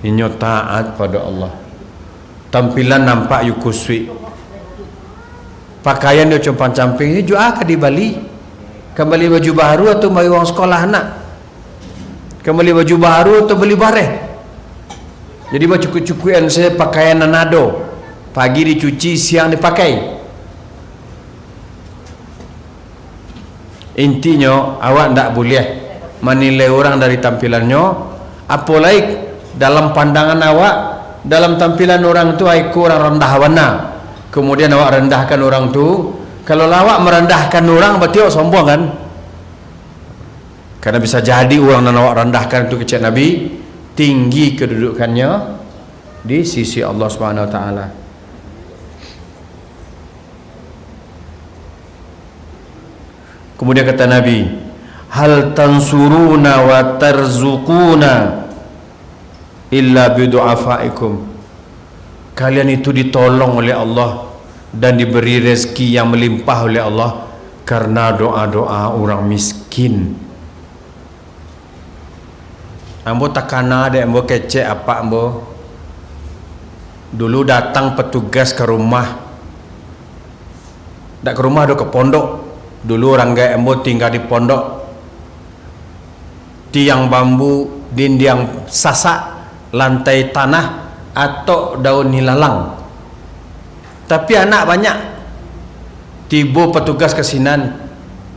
inyo taat pada Allah. Tampilan nampak you kusui, pakaian dia compang-camping. Ini juga di Bali, kembali baju baru atau beli uang sekolah anak, kembali baju baru atau beli bareh. Jadi baju cukup-cukupan saya pakaian nanado, pagi dicuci, siang dipakai. Intinya awak tidak boleh menilai orang dari tampilannya, apalagi dalam pandangan awak, dalam tampilan orang itu aku orang rendah wana, kemudian awak rendahkan orang tu. Kalau awak merendahkan orang berarti awak sombong kan? Karena bisa jadi orang yang awak rendahkan itu kecil Nabi tinggi kedudukannya di sisi Allah Subhanahu wa taala. Kemudian kata Nabi, hal tansuruna wa tarzuquna illa bidu'afaikum. Kalian itu ditolong oleh Allah dan diberi rezeki yang melimpah oleh Allah karena doa-doa orang miskin. Ambo takana ada ambo kecek apa ambo. Dulu datang petugas ke rumah. Tak ke rumah do ke pondok. Dulu orang gaya ambo tinggal di pondok. Tiang bambu, dinding sasak, lantai tanah atau daun nilalang. Tapi anak banyak. Tiba petugas kesinan,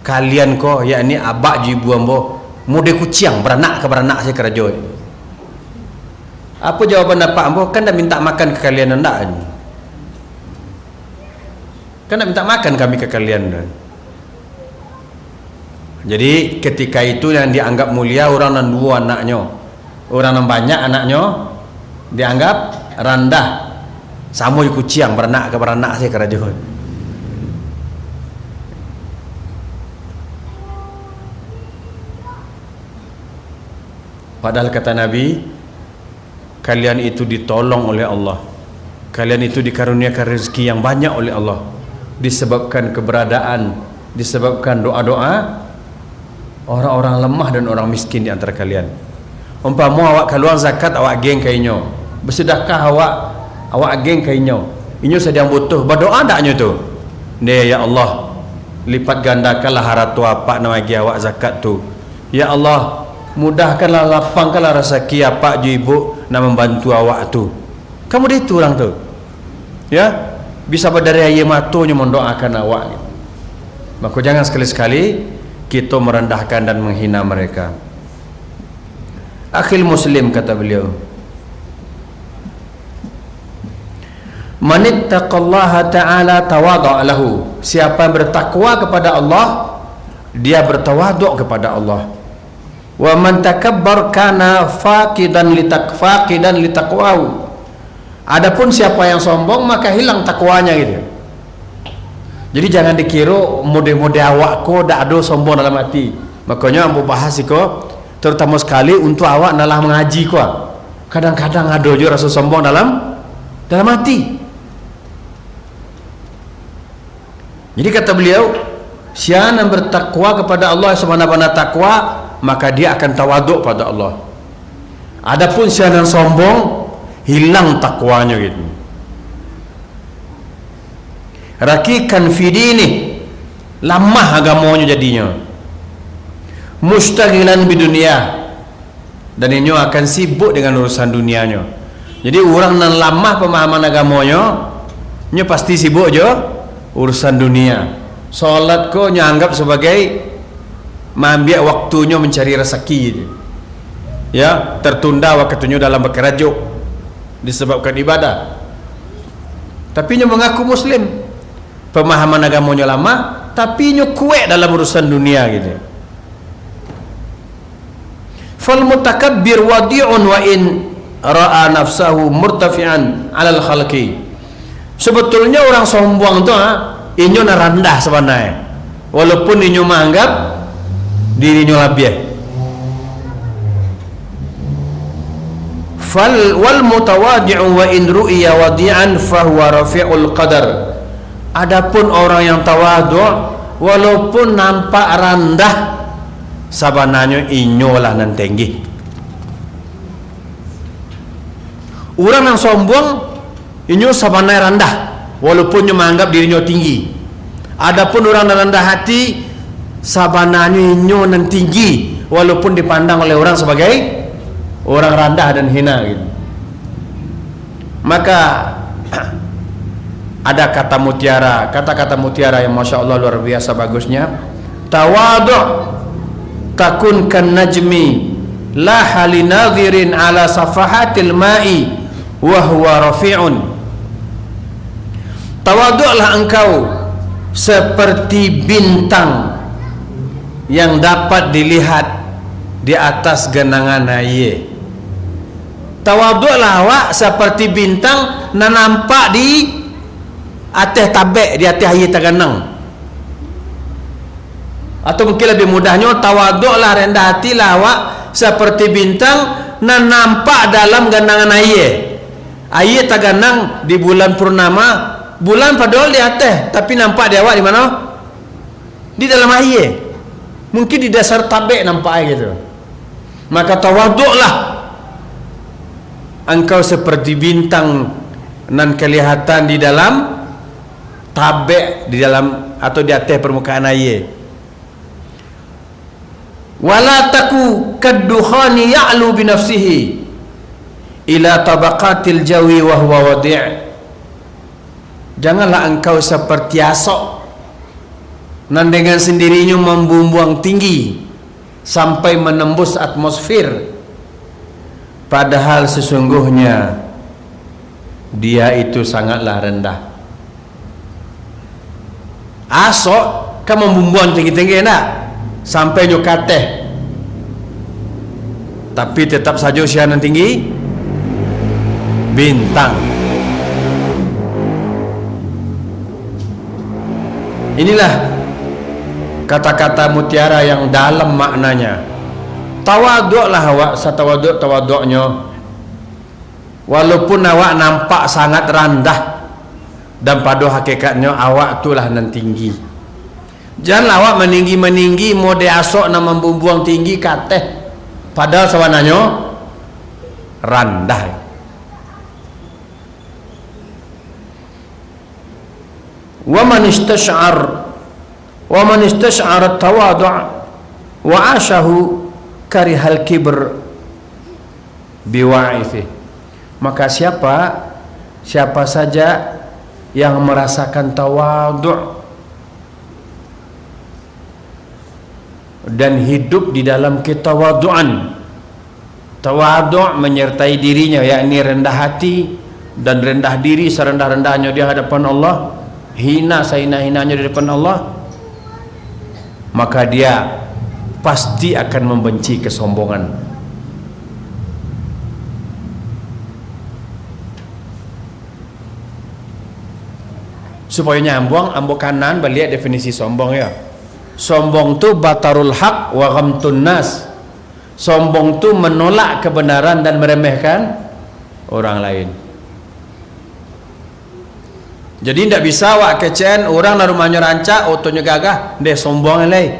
kalian ko yakni abak jibu ambo mode kucing beranak ke beranak saya kerja. Apa jawaban dapat ambo? Kan dah minta makan ke kalian ndak? Kan dah minta makan kami ke kalian dah. Jadi ketika itu yang dianggap mulia orang yang dua anaknya, orang yang banyak anaknya dianggap rendah. Sama kucing beranak ke beranak saya kerja. Padahal kata Nabi, kalian itu ditolong oleh Allah, kalian itu dikaruniakan rezeki yang banyak oleh Allah, disebabkan keberadaan, disebabkan doa-doa orang-orang lemah dan orang miskin di antara kalian. Umpama awak keluar zakat, awak geng kainyo, bersedekah awak geng kainyo, inyo sedang butuh, berdoa taknya tu, ne ya Allah lipat gandakanlah haratu apa nama bagi awak zakat tu, ya Allah mudahkanlah, lapangkanlah rezeki apa ju ibu nak membantu awak tu. Kamu dia tu orang tu, ya bisa berdari air matunya mendoakan awak. Maka jangan sekali-sekali kita merendahkan dan menghina mereka. Akhil muslim, kata beliau, manittaqallaha ta'ala tawadha' lahu. Siapa yang bertakwa kepada Allah, dia bertawaduk kepada Allah. Wa man takabbar kana faqidan litaqwahu. Adapun siapa yang sombong maka hilang takwanya gitu. Jadi jangan dikira mode-mode awak ko dak ada sombong dalam hati. Makanya ambo bahas iko terutama sekali untuk awak nalah mengaji ko. Kadang-kadang ada je rasa sombong dalam hati. Jadi kata beliau, siapa yang bertakwa kepada Allah sebenar-benar takwa, maka dia akan tawaduk pada Allah. Adapun siapa yang sombong, hilang takwanya gitu. Rakikan fi dini, lamah agamanya jadinya. Mustaghilan bidunia, dan ini akan sibuk dengan urusan dunianya. Jadi orang yang lamah pemahaman agamanya, nya pasti sibuk je urusan dunia. Solat ko nyanggap sebagai mengambil waktunya mencari rezeki gitu. Ya, tertunda waktunya dalam bekerja disebabkan ibadah. Tapi nya mengaku muslim, pemahaman agamanya lama, tapi nya kuat dalam urusan dunia gitu. Fal mutakabbir wadi'un wa in ra'a nafsahu murtafi'an 'alal khalqi. Sebetulnya orang sombong tu inyo rendah sebenarnya. Walaupun inyo menganggap dirinya lebih. Wal mutawadi'u wa in ru'iya wadi'an fahuwa rafi'ul qadar. Adapun orang yang tawadhu walaupun nampak rendah, sabananya inyolah nan tinggi. Orang yang sombong inyo sabananya rendah walaupun inyo menganggap dirinya tinggi. Adapun orang yang rendah hati sabananya inyo nan tinggi walaupun dipandang oleh orang sebagai orang rendah dan hina gitu. Maka ada kata mutiara, kata-kata mutiara yang masya Allah luar biasa bagusnya. Tawadhu takun kan najmi la halinadhirin ala safahatil ma'i wa huwa rafi'un. Tawadhu'lah engkau seperti bintang yang dapat dilihat di atas genangan air. Tawadhu'lah awak seperti bintang yang nampak di atas tabek, di atas air tergenang. Atau mungkin lebih mudahnya, tawaduklah, rendah hatilah awak seperti bintang yang nampak dalam genangan air. Air tergenang di bulan purnama, bulan padahal di atas, tapi nampak di awak di mana? Di dalam air. Mungkin di dasar tabek nampak air gitu. Maka tawaduklah engkau seperti bintang nan kelihatan di dalam tabek, di dalam atau di atas permukaan air. Wala taku kaddukhani ya'lu binafsihi ila tabaqatil jawi wa huwa wadi'. Janganlah engkau seperti asap nan dengan sendirinya membumbung tinggi sampai menembus atmosfer, padahal sesungguhnya dia itu sangatlah rendah. Asok kan membumbung tinggi-tinggi nak sampai nyokateh, tapi tetap saja usianya tinggi bintang. Inilah kata-kata mutiara yang dalam maknanya. Tawaduklah awak satawaduk-tawaduknya walaupun awak nampak sangat rendah, dan pada hakikatnya awak itulah nan tinggi. Jangan awak meninggi-meninggi mode asok nak membumbung tinggi kateh, padahal sebenarnya rendah. Wa man istash'ar at-tawadhu' wa 'ashahu karihal kibr biwa'ifi. Maka siapa saja yang merasakan tawadhu' dan hidup di dalam ketawaduan. Tawadhu' menyertai dirinya, yakni rendah hati dan rendah diri serendah-rendahnya di hadapan Allah, hina sehina-hinanya di depan Allah. maka dia pasti akan membenci kesombongan. Supaya nyambung, ambo kanan balik definisi sombong ya. Sombong tu batarul haq wa ghamtun nas. Sombong tu menolak kebenaran dan meremehkan orang lain. Jadi tidak bisa awak kecen orang na rumahnya rancak, otonya gagah, dia sombong lain.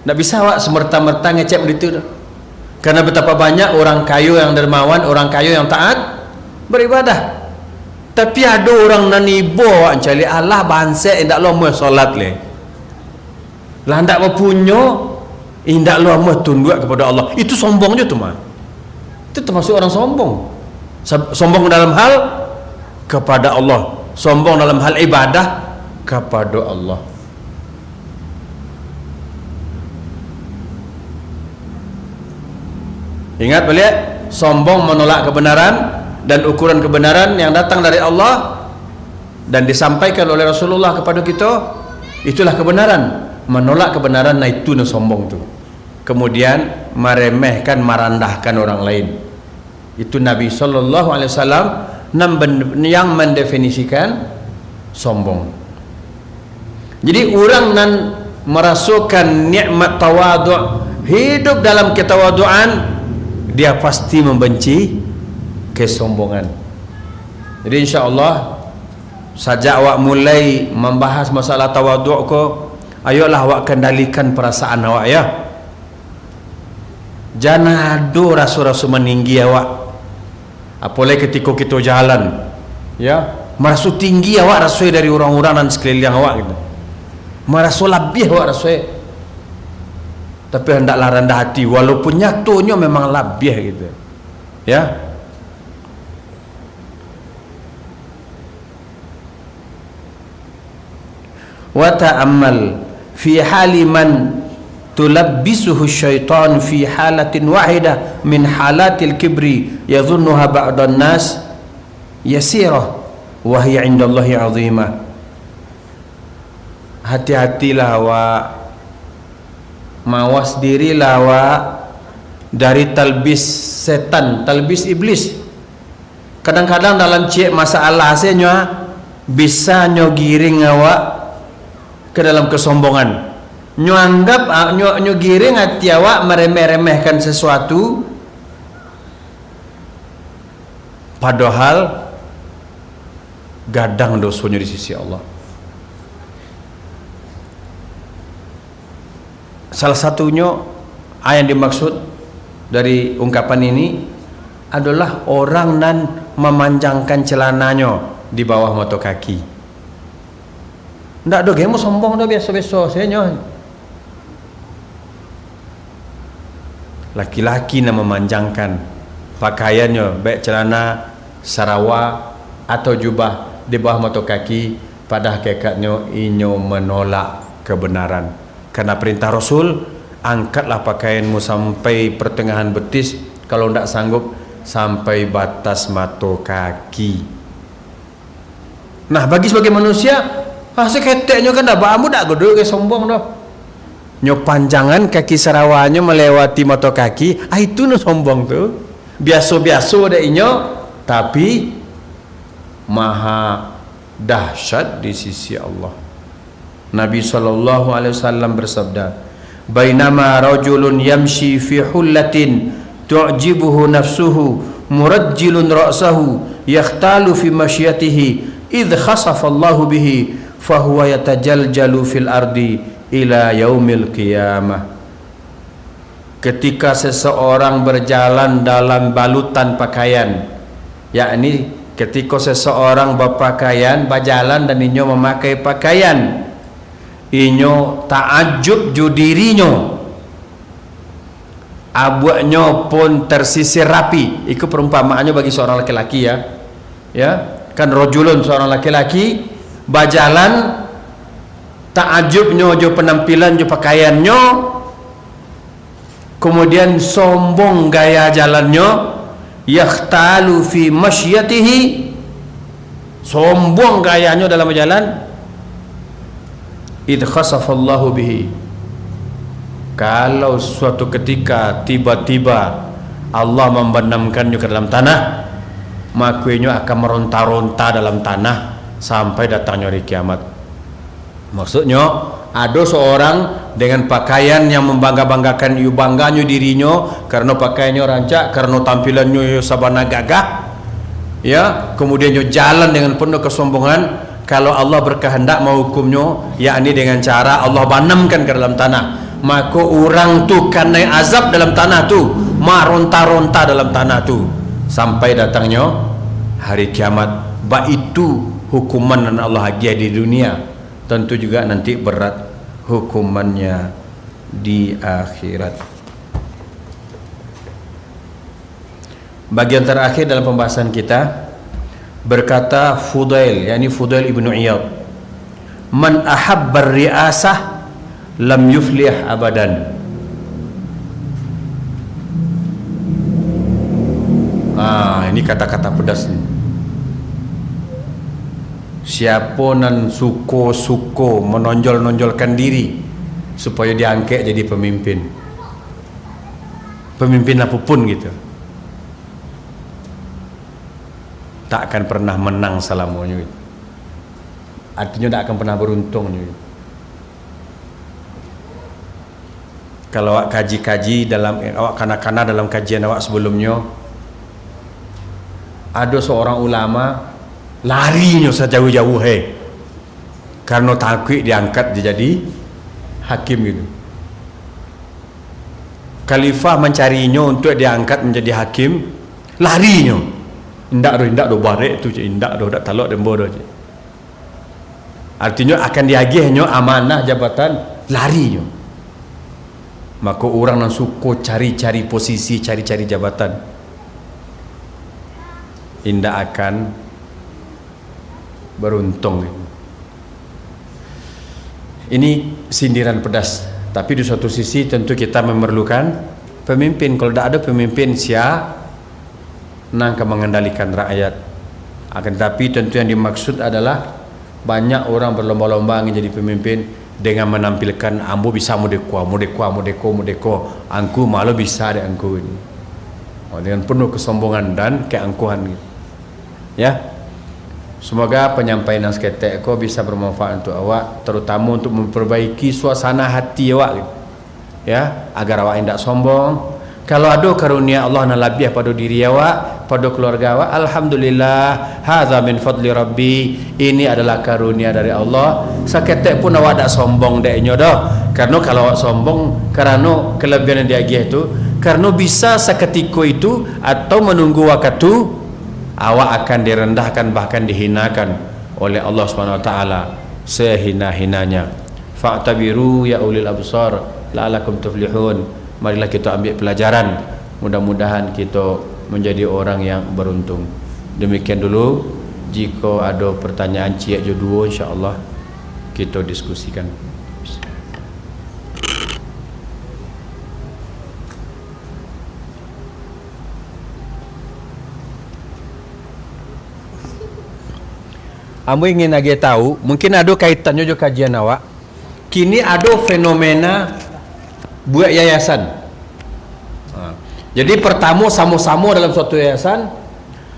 Tidak bisa awak semerta-merta ngecek begitu. Karena betapa banyak orang kayu yang dermawan, orang kayu yang taat beribadah. Tapi ada orang nanibo awak cari Allah bansek indak lama solat le. Lah ndak berpunyo indak lama tunduk kepada Allah. Itu sombong je tu mah. Itu termasuk orang sombong. Sombong dalam hal kepada Allah, sombong dalam hal ibadah kepada Allah. Ingat balik, sombong menolak kebenaran dan ukuran kebenaran yang datang dari Allah dan disampaikan oleh Rasulullah kepada kita, itulah kebenaran. Menolak kebenaran, nah itu sombong tu. Kemudian meremehkan, merendahkan orang lain. Itu Nabi SAW yang mendefinisikan sombong. Jadi orang nan merasukan nikmat tawadhu, hidup dalam ketawaduan, dia pasti membenci kesombongan. Jadi insya-Allah sajak awak mulai membahas masalah tawadhu ko, ayolah awak kendalikan perasaan awak ya. Jangan ada rasa-rasa meninggi awak. Apalagi ketika kita jalan ya, merasa tinggi awak rasa dari orang-orang dan sekeliling awak gitu. Merasa lebih awak rasa. Tapi hendaklah rendah hati walaupun nyatanya memang lebih gitu. Ya. Wa ta'ammal fi hali man tulabbisuhu syaitan fi halatin wahidah min halatil kibri yadhunnuha ba'dan nas yasirah wa hiya 'indallahi 'azimah. Hati-hatilah awak, mawas dirilah awak dari talbis setan, talbis iblis. Kadang-kadang dalam cek masalah asalnya bisa nyogiring awak ke dalam kesombongan. Nyoanggap giring hati awak meremeh-remehkan sesuatu, padahal gadang dosanya di sisi Allah. Salah satunya yang dimaksud dari ungkapan ini adalah orang nan memanjangkan celananya di bawah mata kaki. Ndak ada gemo sombong dah, biasa-biasa saya. Laki-laki nak memanjangkan pakaiannya, baik celana, sarawak atau jubah di bawah mata kaki, pada hakikatnya inyo menolak kebenaran. Karena perintah Rasul, angkatlah pakaianmu sampai pertengahan betis, kalau tidak sanggup sampai batas mata kaki. Nah, bagi sebagai manusia, seketeknya kan dah bamu dah gedul ke sombong dah. Nyo panjangan kaki sarawanya melewati mata kaki, itu no sombong tu. Biasa-biasa dah inyo, tapi maha dahsyat di sisi Allah. Nabi SAW bersabda, "Bainama rajulun yamshi fi hullatin tu'jibuhu nafsuhu murajjilun ra'sahu yakhtalu fi mashyatihi idh khasafa Allahu bihi fahuwa yatajaljalu fil ardi ila yaumil qiyamah." Ketika seseorang berjalan dalam balutan pakaian, yakni ketika seseorang berpakaian, berjalan dan inyo memakai pakaian, inyo ta'ajub ju dirinya, abuaknya pun tersisir rapi. Itu perumpamaannya bagi seorang laki-laki ya. Ya, kan rajulun seorang laki-laki berjalan, ta'ajubnya jo penampilan jo pakaiannya, kemudian sombong gaya jalannya, yakhtalu fi mashyatihi, sombong gayanya dalam berjalan, idh khasafallahu bihi, Kalau suatu ketika tiba-tiba Allah membenamkannya ke dalam tanah, maka ia akan meronta-ronta dalam tanah sampai datangnya hari kiamat. Maksudnya ada seorang dengan pakaian yang membangga-banggakan bangganya dirinya karena pakaiannya rancak, karena tampilannya sabana gagah, ya, kemudian dia jalan dengan penuh kesombongan. Kalau Allah berkehendak menghukumnya, yakni dengan cara Allah banamkan ke dalam tanah, maka orang tu kena azab dalam tanah tu, maronta-ronta dalam tanah tu sampai datangnya hari kiamat. Ba itu hukuman yang Allah hadiah di dunia, tentu juga nanti berat hukumannya di akhirat. Bagian terakhir dalam pembahasan kita, berkata Fudail, yakni Fudail ibnu Iyad, man ahabbar ri'asah lam yuflih abadan. Ini kata-kata pedas ni. Siapa nan suko-suko menonjol-nonjolkan diri supaya diangkat jadi pemimpin, pemimpin apapun gitu, tak akan pernah menang selamanya gitu. Artinya tak akan pernah beruntung gitu. Kalau awak kaji-kaji dalam, awak kanak-kanak dalam kajian awak sebelumnya, ada seorang ulama larinya sejauh-jauh karena takut diangkat jadi hakim gitu. Khalifah mencarinya untuk diangkat menjadi hakim, larinya. Indak do barek tu je, indak do dak talak dan bodoh je. Artinya akan diagihnya amanah jabatan, larinya. Maka orang yang suka cari-cari posisi, cari-cari jabatan, indak akan beruntung. Ini sindiran pedas, tapi di suatu sisi tentu kita memerlukan pemimpin. Kalau tidak ada pemimpin, siapa yang akan mengendalikan rakyat? Akan tetapi tentu yang dimaksud adalah banyak orang berlomba-lomba ingin jadi pemimpin dengan menampilkan ambo bisa modeko, angku malu bisa dek angku ini, dengan penuh kesombongan dan keangkuhan gitu. Ya, semoga penyampaian yang seketek kau bisa bermanfaat untuk awak, terutama untuk memperbaiki suasana hati awak gitu. Ya, agar awak tidak sombong. Kalau ada karunia Allah na lebih pada diri awak, pada keluarga awak, alhamdulillah, hadza min fadli rabbi, ini adalah karunia dari Allah. Saketek pun awak tak sombong deknya dah. Karena kalau awak sombong karena kelebihan yang dia itu, karena bisa seketika itu atau menunggu waktu, awak akan direndahkan bahkan dihinakan oleh Allah Subhanahu wa taala sehina-hinanya. Fa'tabiru ya ulil absar la'alakum tuflihun. Marilah kita ambil pelajaran, mudah-mudahan kita menjadi orang yang beruntung. Demikian dulu. Jika ada pertanyaan ciak jodoh, insya-Allah kita diskusikan. Ambo ingin lagi tahu, mungkin ada kaitannya juga kajian awak. Kini ada fenomena buat yayasan. Jadi pertama sama-sama dalam suatu yayasan,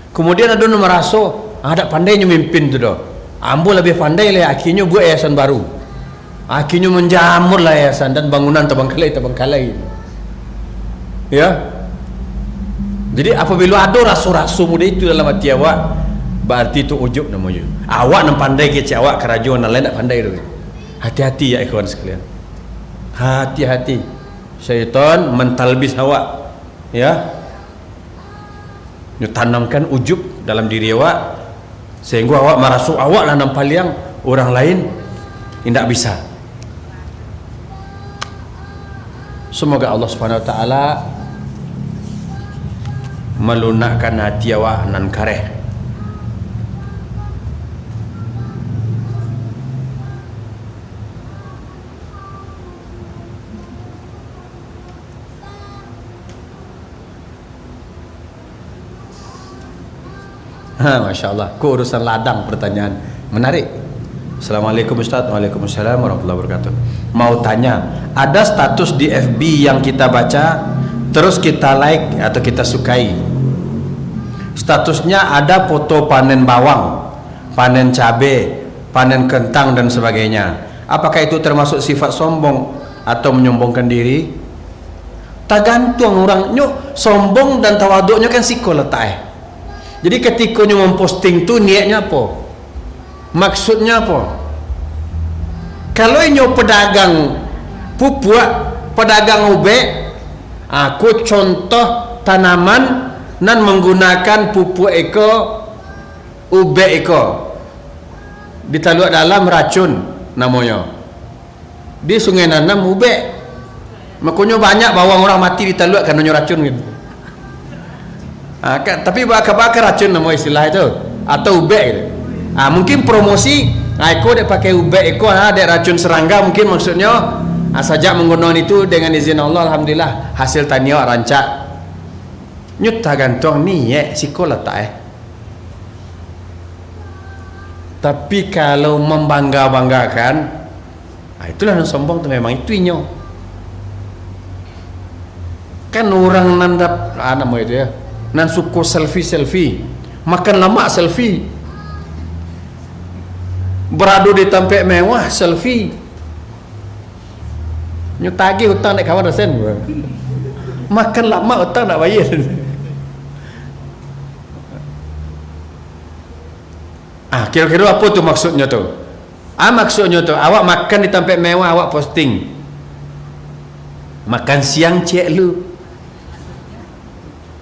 kemudian ada yang merasa ada pandainya memimpin tu dah. Ambo lebih pandai lah, akhirnya buat yayasan baru. Akhirnya menjamur lah yayasan dan bangunan terbengkalai. Ya. Jadi apabila ada rasa-rasa muda itu dalam hati awak, berarti itu ujub namanya. Awak nak pandai kecik awak, kerajaan lain nak pandai tu. Hati-hati ya ikhwan sekalian. Hati-hati. Syaitan mentalbis awak, ya, tanamkan ujub dalam diri awak sehingga awak merasa awak lah nampak yang orang lain tidak bisa. Semoga Allah Subhanahu wa taala melunakkan hati awak nan kareh. Masya Allah, urusan ladang pertanyaan menarik. Assalamualaikum Ustaz. Waalaikumsalam warahmatullahi wabarakatuh. Mau tanya, ada status di FB yang kita baca, terus kita like atau kita sukai. Statusnya ada foto panen bawang, panen cabai, panen kentang dan sebagainya. Apakah itu termasuk sifat sombong atau menyombongkan diri? Tergantung orangnya. Sombong dan tawaduknya kan siko letak. Jadi ketika nyo memposting tu niatnya apa? Maksudnya apa? Kalau nyo pedagang pupuk, pedagang ubek, aku contoh tanaman nan menggunakan pupuk eko, ubek eko, ditaruh dalam racun namanya. Di sungai nanam ubek, makanya banyak bawang orang mati ditaruh karena racun gitu. Tapi bakar racun nama istilah itu, atau ubek gitu. Mungkin promosi, aku dek pakai ubek eko, dek racun serangga mungkin maksudnya. Sajak menggunakan itu dengan izin Allah, alhamdulillah hasil taniak rancak. Nyuta gantung ni siko letak. Tapi kalau membangga-banggakan, itulah yang sombong tu, memang itu inyo. Kan orang nandap nama itu ya, nan suku selfie, makan lama selfie, beradu di tempat mewah selfie. Nyutagi hutang nak kawan dosen, makan lama hutang nak bayar. Kira-kira apa tu maksudnya tu? Maksudnya tu awak makan di tempat mewah, awak posting. Makan siang cek lu,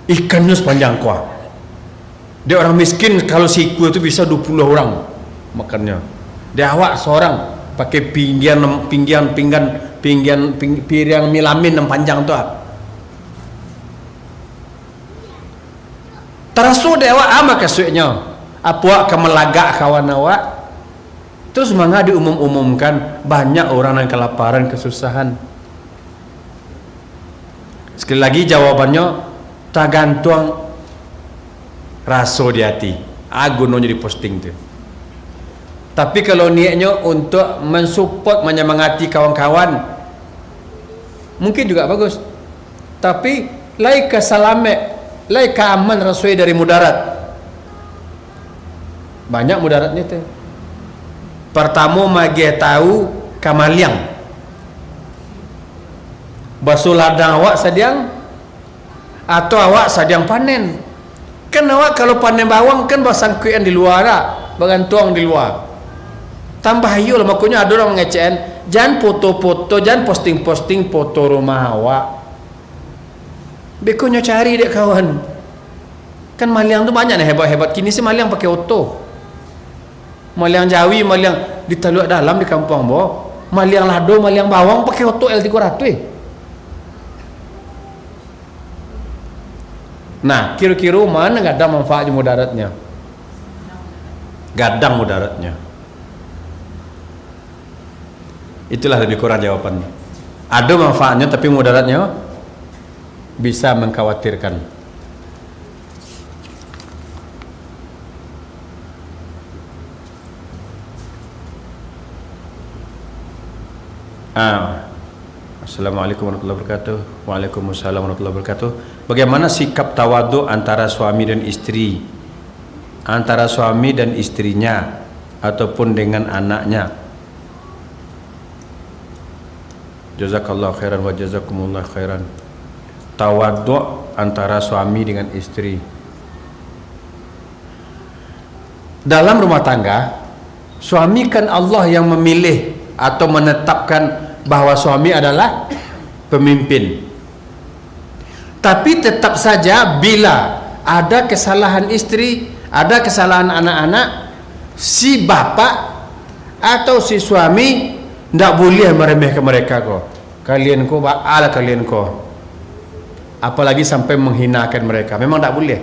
ikannya sepanjang kuah. Dia orang miskin kalau siku itu bisa 20 orang makannya. Dia awak seorang pakai pinggan piring milamin yang panjang tu. Terasu dia awak kasutnya. Apa akan melagak kawan awak? Terus mangga diumumkan banyak orang yang kelaparan, kesusahan. Sekali lagi jawabannya tergantung rasa di hati. Gunanya di posting tu. Tapi kalau niatnya untuk mensupport, menyemangati kawan-kawan, mungkin juga bagus. Tapi laika salamek, laika aman rasui dari mudarat. Banyak mudaratnya tu. Pertama magi tahu kamaliang. Basuh ladang awak sediang atau awak sediang panen. Kan awak kalau panen bawang kan basangkuan di luar lah, bergantung di luar. Tambah ayo lah, makanya ada orang mengecekan, jangan foto-foto, jangan posting-posting foto rumah awak. Bekonya cari dek kawan. Kan maliang tu banyak nih hebat-hebat. Kini sih maliang pakai auto. Maliang Jawi, maliang ditaruh dalam di kampung bo. Maliang lado, maliang bawang pakai auto L300. Nah, kira-kira mana gak ada manfaat mudaratnya? Gadang mudaratnya. Itulah lebih kurang jawabannya. Ada manfaatnya tapi mudaratnya bisa mengkhawatirkan. Assalamualaikum warahmatullahi wabarakatuh. Waalaikumsalam warahmatullahi wabarakatuh. Bagaimana sikap tawaduk antara suami dan istri, antara suami dan istrinya, ataupun dengan anaknya? Jazakallahu khairan wa jazakumullah khairan. Tawaduk antara suami dengan istri dalam rumah tangga. Suami kan Allah yang memilih atau menetapkan bahawa suami adalah pemimpin. Tapi tetap saja bila ada kesalahan istri, ada kesalahan anak-anak, si bapak atau si suami tidak boleh meremehkan mereka kok. Kalian kok ala kalian kok. Apalagi sampai menghinakan mereka. Memang tidak boleh.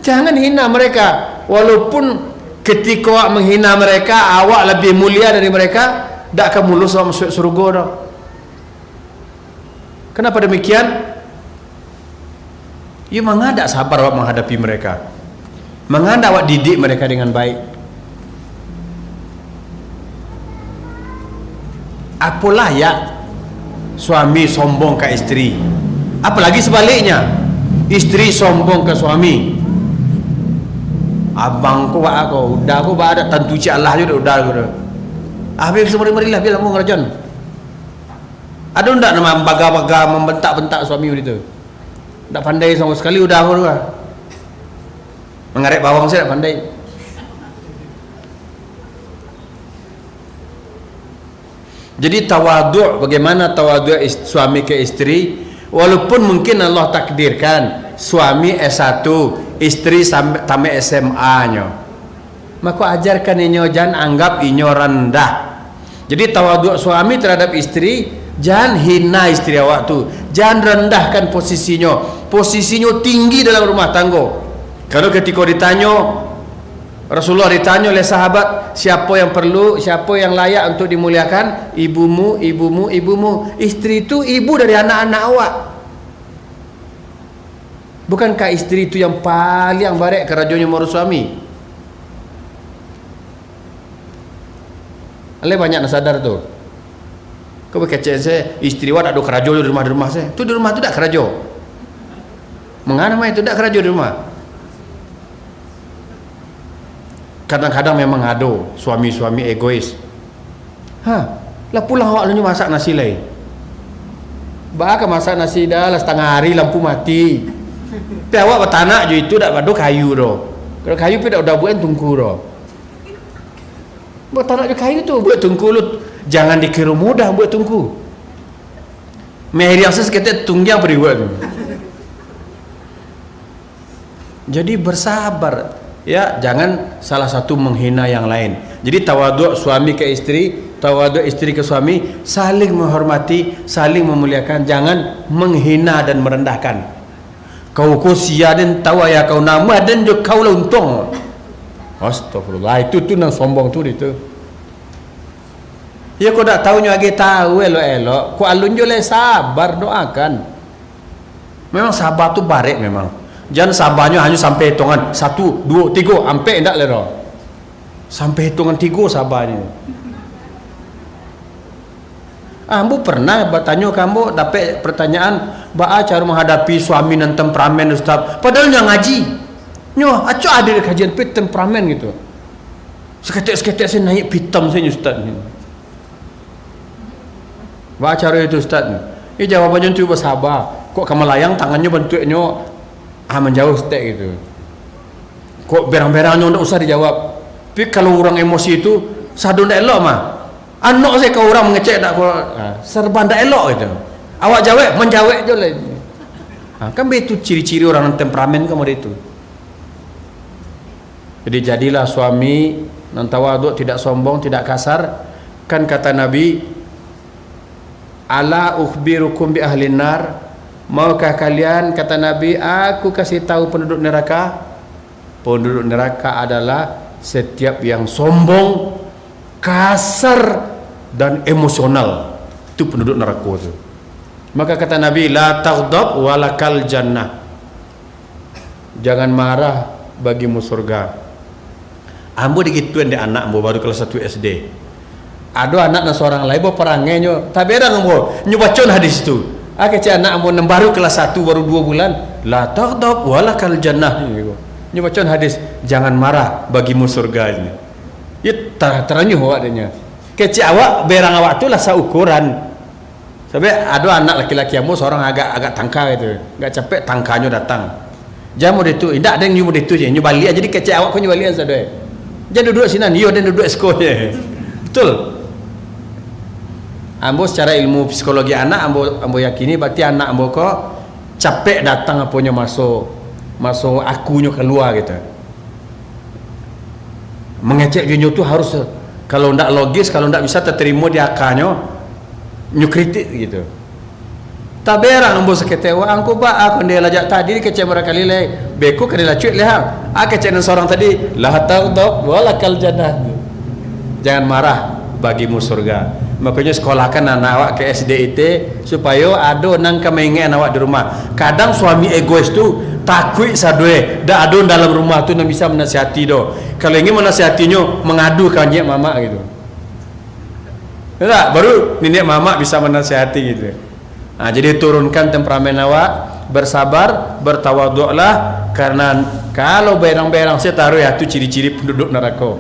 Jangan hina mereka. Walaupun ketika awak menghina mereka, awak lebih mulia dari mereka, tak akan mulus awak masuk surga dah. Kenapa demikian? Ya mengada sabar awak menghadapi mereka. Mengada awak didik mereka dengan baik. Apa layak suami sombong ke istri? Apalagi sebaliknya, istri sombong ke suami. Abang ko ba ako, udah ko ba ada tentu ci Allah juga udah gitu. Habis semari-marilah bila mau ngerajon. Ada ndak nama baga-baga membentak-bentak suami itu? Ndak pandai sama sekali udah aku juga. Mengarik bawang saya ndak pandai. Jadi tawadhu', bagaimana tawadhu' suami ke istri, walaupun mungkin Allah takdirkan suami S1, istri sampai tamat SMA nya. Maka ajarkan inyo jangan anggap inyo rendah. Jadi tawadhu' suami terhadap istri, jangan hina istri awak tu, jangan rendahkan posisinya. Posisinya tinggi dalam rumah tangga. Kalau ketika ditanya, Rasulullah ditanya oleh sahabat, siapa yang perlu, siapa yang layak untuk dimuliakan? Ibumu, ibumu, ibumu. Istri itu ibu dari anak-anak awak. Bukankah istri itu yang paling barek kerajonya mara suami? Ale banyak nak sadar tu. Kau berkecek saya, istri awak tak ada kerajo di rumah saya. Tu di rumah tu tak kerajo. Mengapa itu tak kerajo di rumah? Kadang-kadang memang ada suami-suami egois. Lah pulang awak lu masak nasi lain. Baka masak nasi dah lah setengah hari lampu mati. Tapi awak bertanak je itu dak ada kayu doh. Kalau kayu pi dak udah buat tungku doh. Bertanak je kayu tu buat tungku lu. Jangan dikira mudah buat tungku. Mehri yang seketet tunggang beriwat. Jadi bersabar. Ya, jangan salah satu menghina yang lain. Jadi tawadhu' suami ke istri, tawadhu' istri ke suami, saling menghormati, saling memuliakan, jangan menghina dan merendahkan. Kau sia dan tawa ya kau nama dan jo kau untung. Astagfirullah, itu tu nang sombong tu itu. Ya kau tak tahu lagi tahu elok-elok, kau alun jo le sabar doakan. Memang sabar tu barek memang. Jangan sabarnya hanya sampai hitungan 1, 2, 3 sampai endak lero. Sampai hitungan 3 sabarnya. Ambo pernah bertanya kamu dapat pertanyaan baa cara menghadapi suami dan temperamen ustaz. Padahal yang ngaji. Nyo, acu ada kajian pit temperamen gitu. Seketik-seketik saya naik pitam saya ustaz ni. Baa cara itu ustaz. Jawabannya tu bersabar. Kok kamu layang tangannya bentuknya menjauh stek gitu. Kok berang-berangnya tidak usah dijawab. Tapi kalau orang emosi itu sadu ndak elok mah. Anak saya kau orang mengecek tak kau serba ndak elok itu. Awak jawab menjawab je lah. Kan begitu ciri-ciri orang temperamen kamu itu. Jadi jadilah suami nan tawadhu, tidak sombong, tidak kasar. Kan kata Nabi, ala ukhbirukum bi ahlin nar. Maukah kalian, kata Nabi, aku kasih tahu penduduk neraka? Penduduk neraka adalah setiap yang sombong, kasar dan emosional. Itu penduduk neraka itu. Maka kata Nabi, la taghdab walakal jannah. Jangan marah, bagimu surga. Ambo digituin deh anak ambo baru kelas 1 SD. Ada anak dan seorang lain bawa perangnya, tapi ada ambo nyobacon hadis itu. Kecik anak ambo baru kelas 1 baru 2 bulan, la taghdab walakal jannah. Nyobacon hadis, jangan marah bagimu surga ini. Ya teranyuh awak adanya. Kecik awak berang awak tu lah seukuran. Sampai ada anak laki-laki ambo seorang agak tangka gitu. Enggak capek tangkanya datang. Jamu itu, tidak ada yang nyuruh itu je, nyubali aja. Jadi kecik awak kau nyubali aja doy. Jangan duduk sini, dia dan duduk sekolahnya. Betul. Ambo secara ilmu psikologi anak, ambo yakini berarti anak ambo kok capek datang apunya masuk akunya keluar gitu. Mengecek dia tu harus, kalau ndak logis, kalau ndak bisa terima di akalnya, nyukritik gitu. Taberang ambo seketewa angko ba aku dia lajak tadi kecek mereka lile beku ke dia cuit lehang. Kecek dan seorang tadi la taghdab walakal jannah. Jangan marah bagimu surga. Makanya sekolahkan anak awak ke SDIT supaya ada nang kemengen awak di rumah. Kadang suami egois tu takut sadue dak ada dalam rumah tu nang bisa menasihati do. Kalau ingin menasihatinya mengadu kan je mama gitu. Tak, baru nenek mama bisa menasihati gitu. Jadi turunkan temperamen awak, bersabar, bertawaduklah, karena kalau berang-berang saya taruh ya itu ciri-ciri penduduk neraka.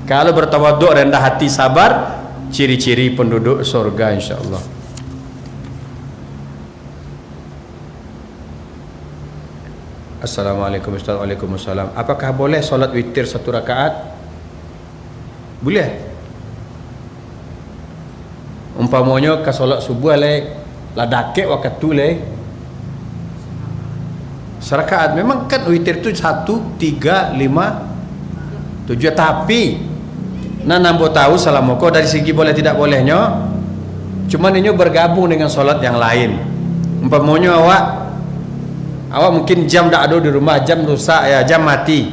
Kalau bertawaduk, rendah hati, sabar, ciri-ciri penduduk surga insyaallah. Assalamualaikum Ustaz. Waalaikumsalam. Apakah boleh solat witir 1 rakaat? Boleh. Umpamanya ke solat subuh le ladake waktu le serakaat. Memang kan witir tu 1, 3, 5, 7, tapi nambah tahu salamoko dari segi boleh tidak bolehnya. Cuman ini bergabung dengan solat yang lain. Umpamanya awak mungkin jam tak ada di rumah, jam rusak ya, jam mati.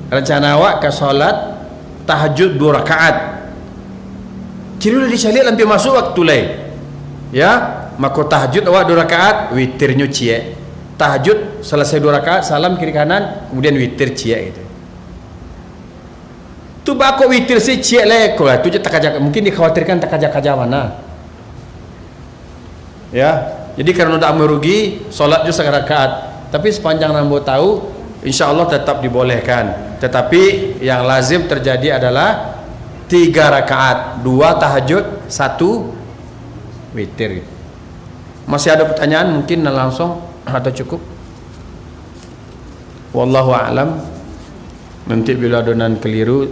Rencana awak ke solat tahajud 2 rakaat. Kira udah dicari lampi masuk waktu lain. Ya, maka tahajud awak 2 rakaat, witirnya cie. Tahajud selesai 2 rakaat, salam kiri kanan, kemudian witir cie gitu. Tu bako witir si cie le ko tu je takajak, mungkin dikhawatirkan takajak mana. Ya, jadi karena tak merugi solat je 1 rakaat. Tapi sepanjang nambah tahu, insyaallah tetap dibolehkan. Tetapi yang lazim terjadi adalah 3 rakaat, 2 tahajud, 1 witir. Masih ada pertanyaan mungkin langsung atau cukup? Wallahu a'lam. Nanti bila adonan keliru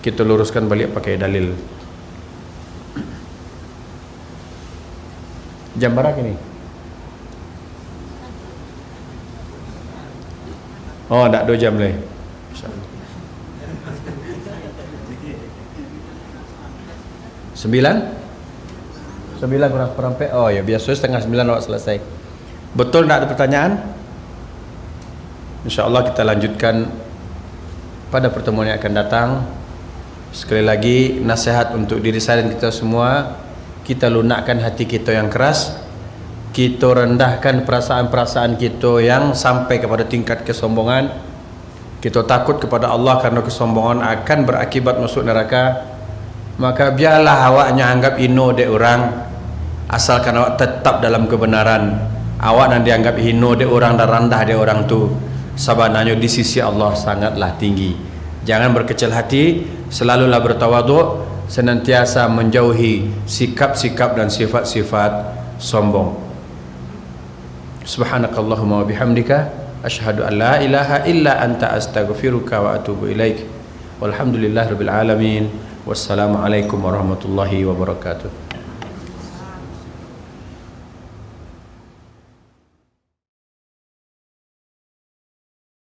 kita luruskan balik pakai dalil. Jam berapa ini? Oh, tak 2 jam lagi. Sembilan kurang seperempat. Oh ya, biasa 8:30 awak selesai. Betul tak ada pertanyaan? InsyaAllah kita lanjutkan pada pertemuan yang akan datang. Sekali lagi nasihat untuk diri saya dan kita semua, kita lunakkan hati kita yang keras, kita rendahkan perasaan-perasaan kita yang sampai kepada tingkat kesombongan. Kita takut kepada Allah karena kesombongan akan berakibat masuk neraka. Maka biarlah awaknya anggap ino de orang, asalkan awak tetap dalam kebenaran. Awak nan dianggap hino de orang dan rendah de orang tu, sabananya di sisi Allah sangatlah tinggi. Jangan berkecil hati, selalulah bertawaduk, senantiasa menjauhi sikap-sikap dan sifat-sifat sombong. Subhanakallahumma wa bihamdika asyhadu an la ilaha illa anta astaghfiruka wa atubu ilaik. Walhamdulillahirabbil alamin. Wassalamualaikum warahmatullahi wabarakatuh.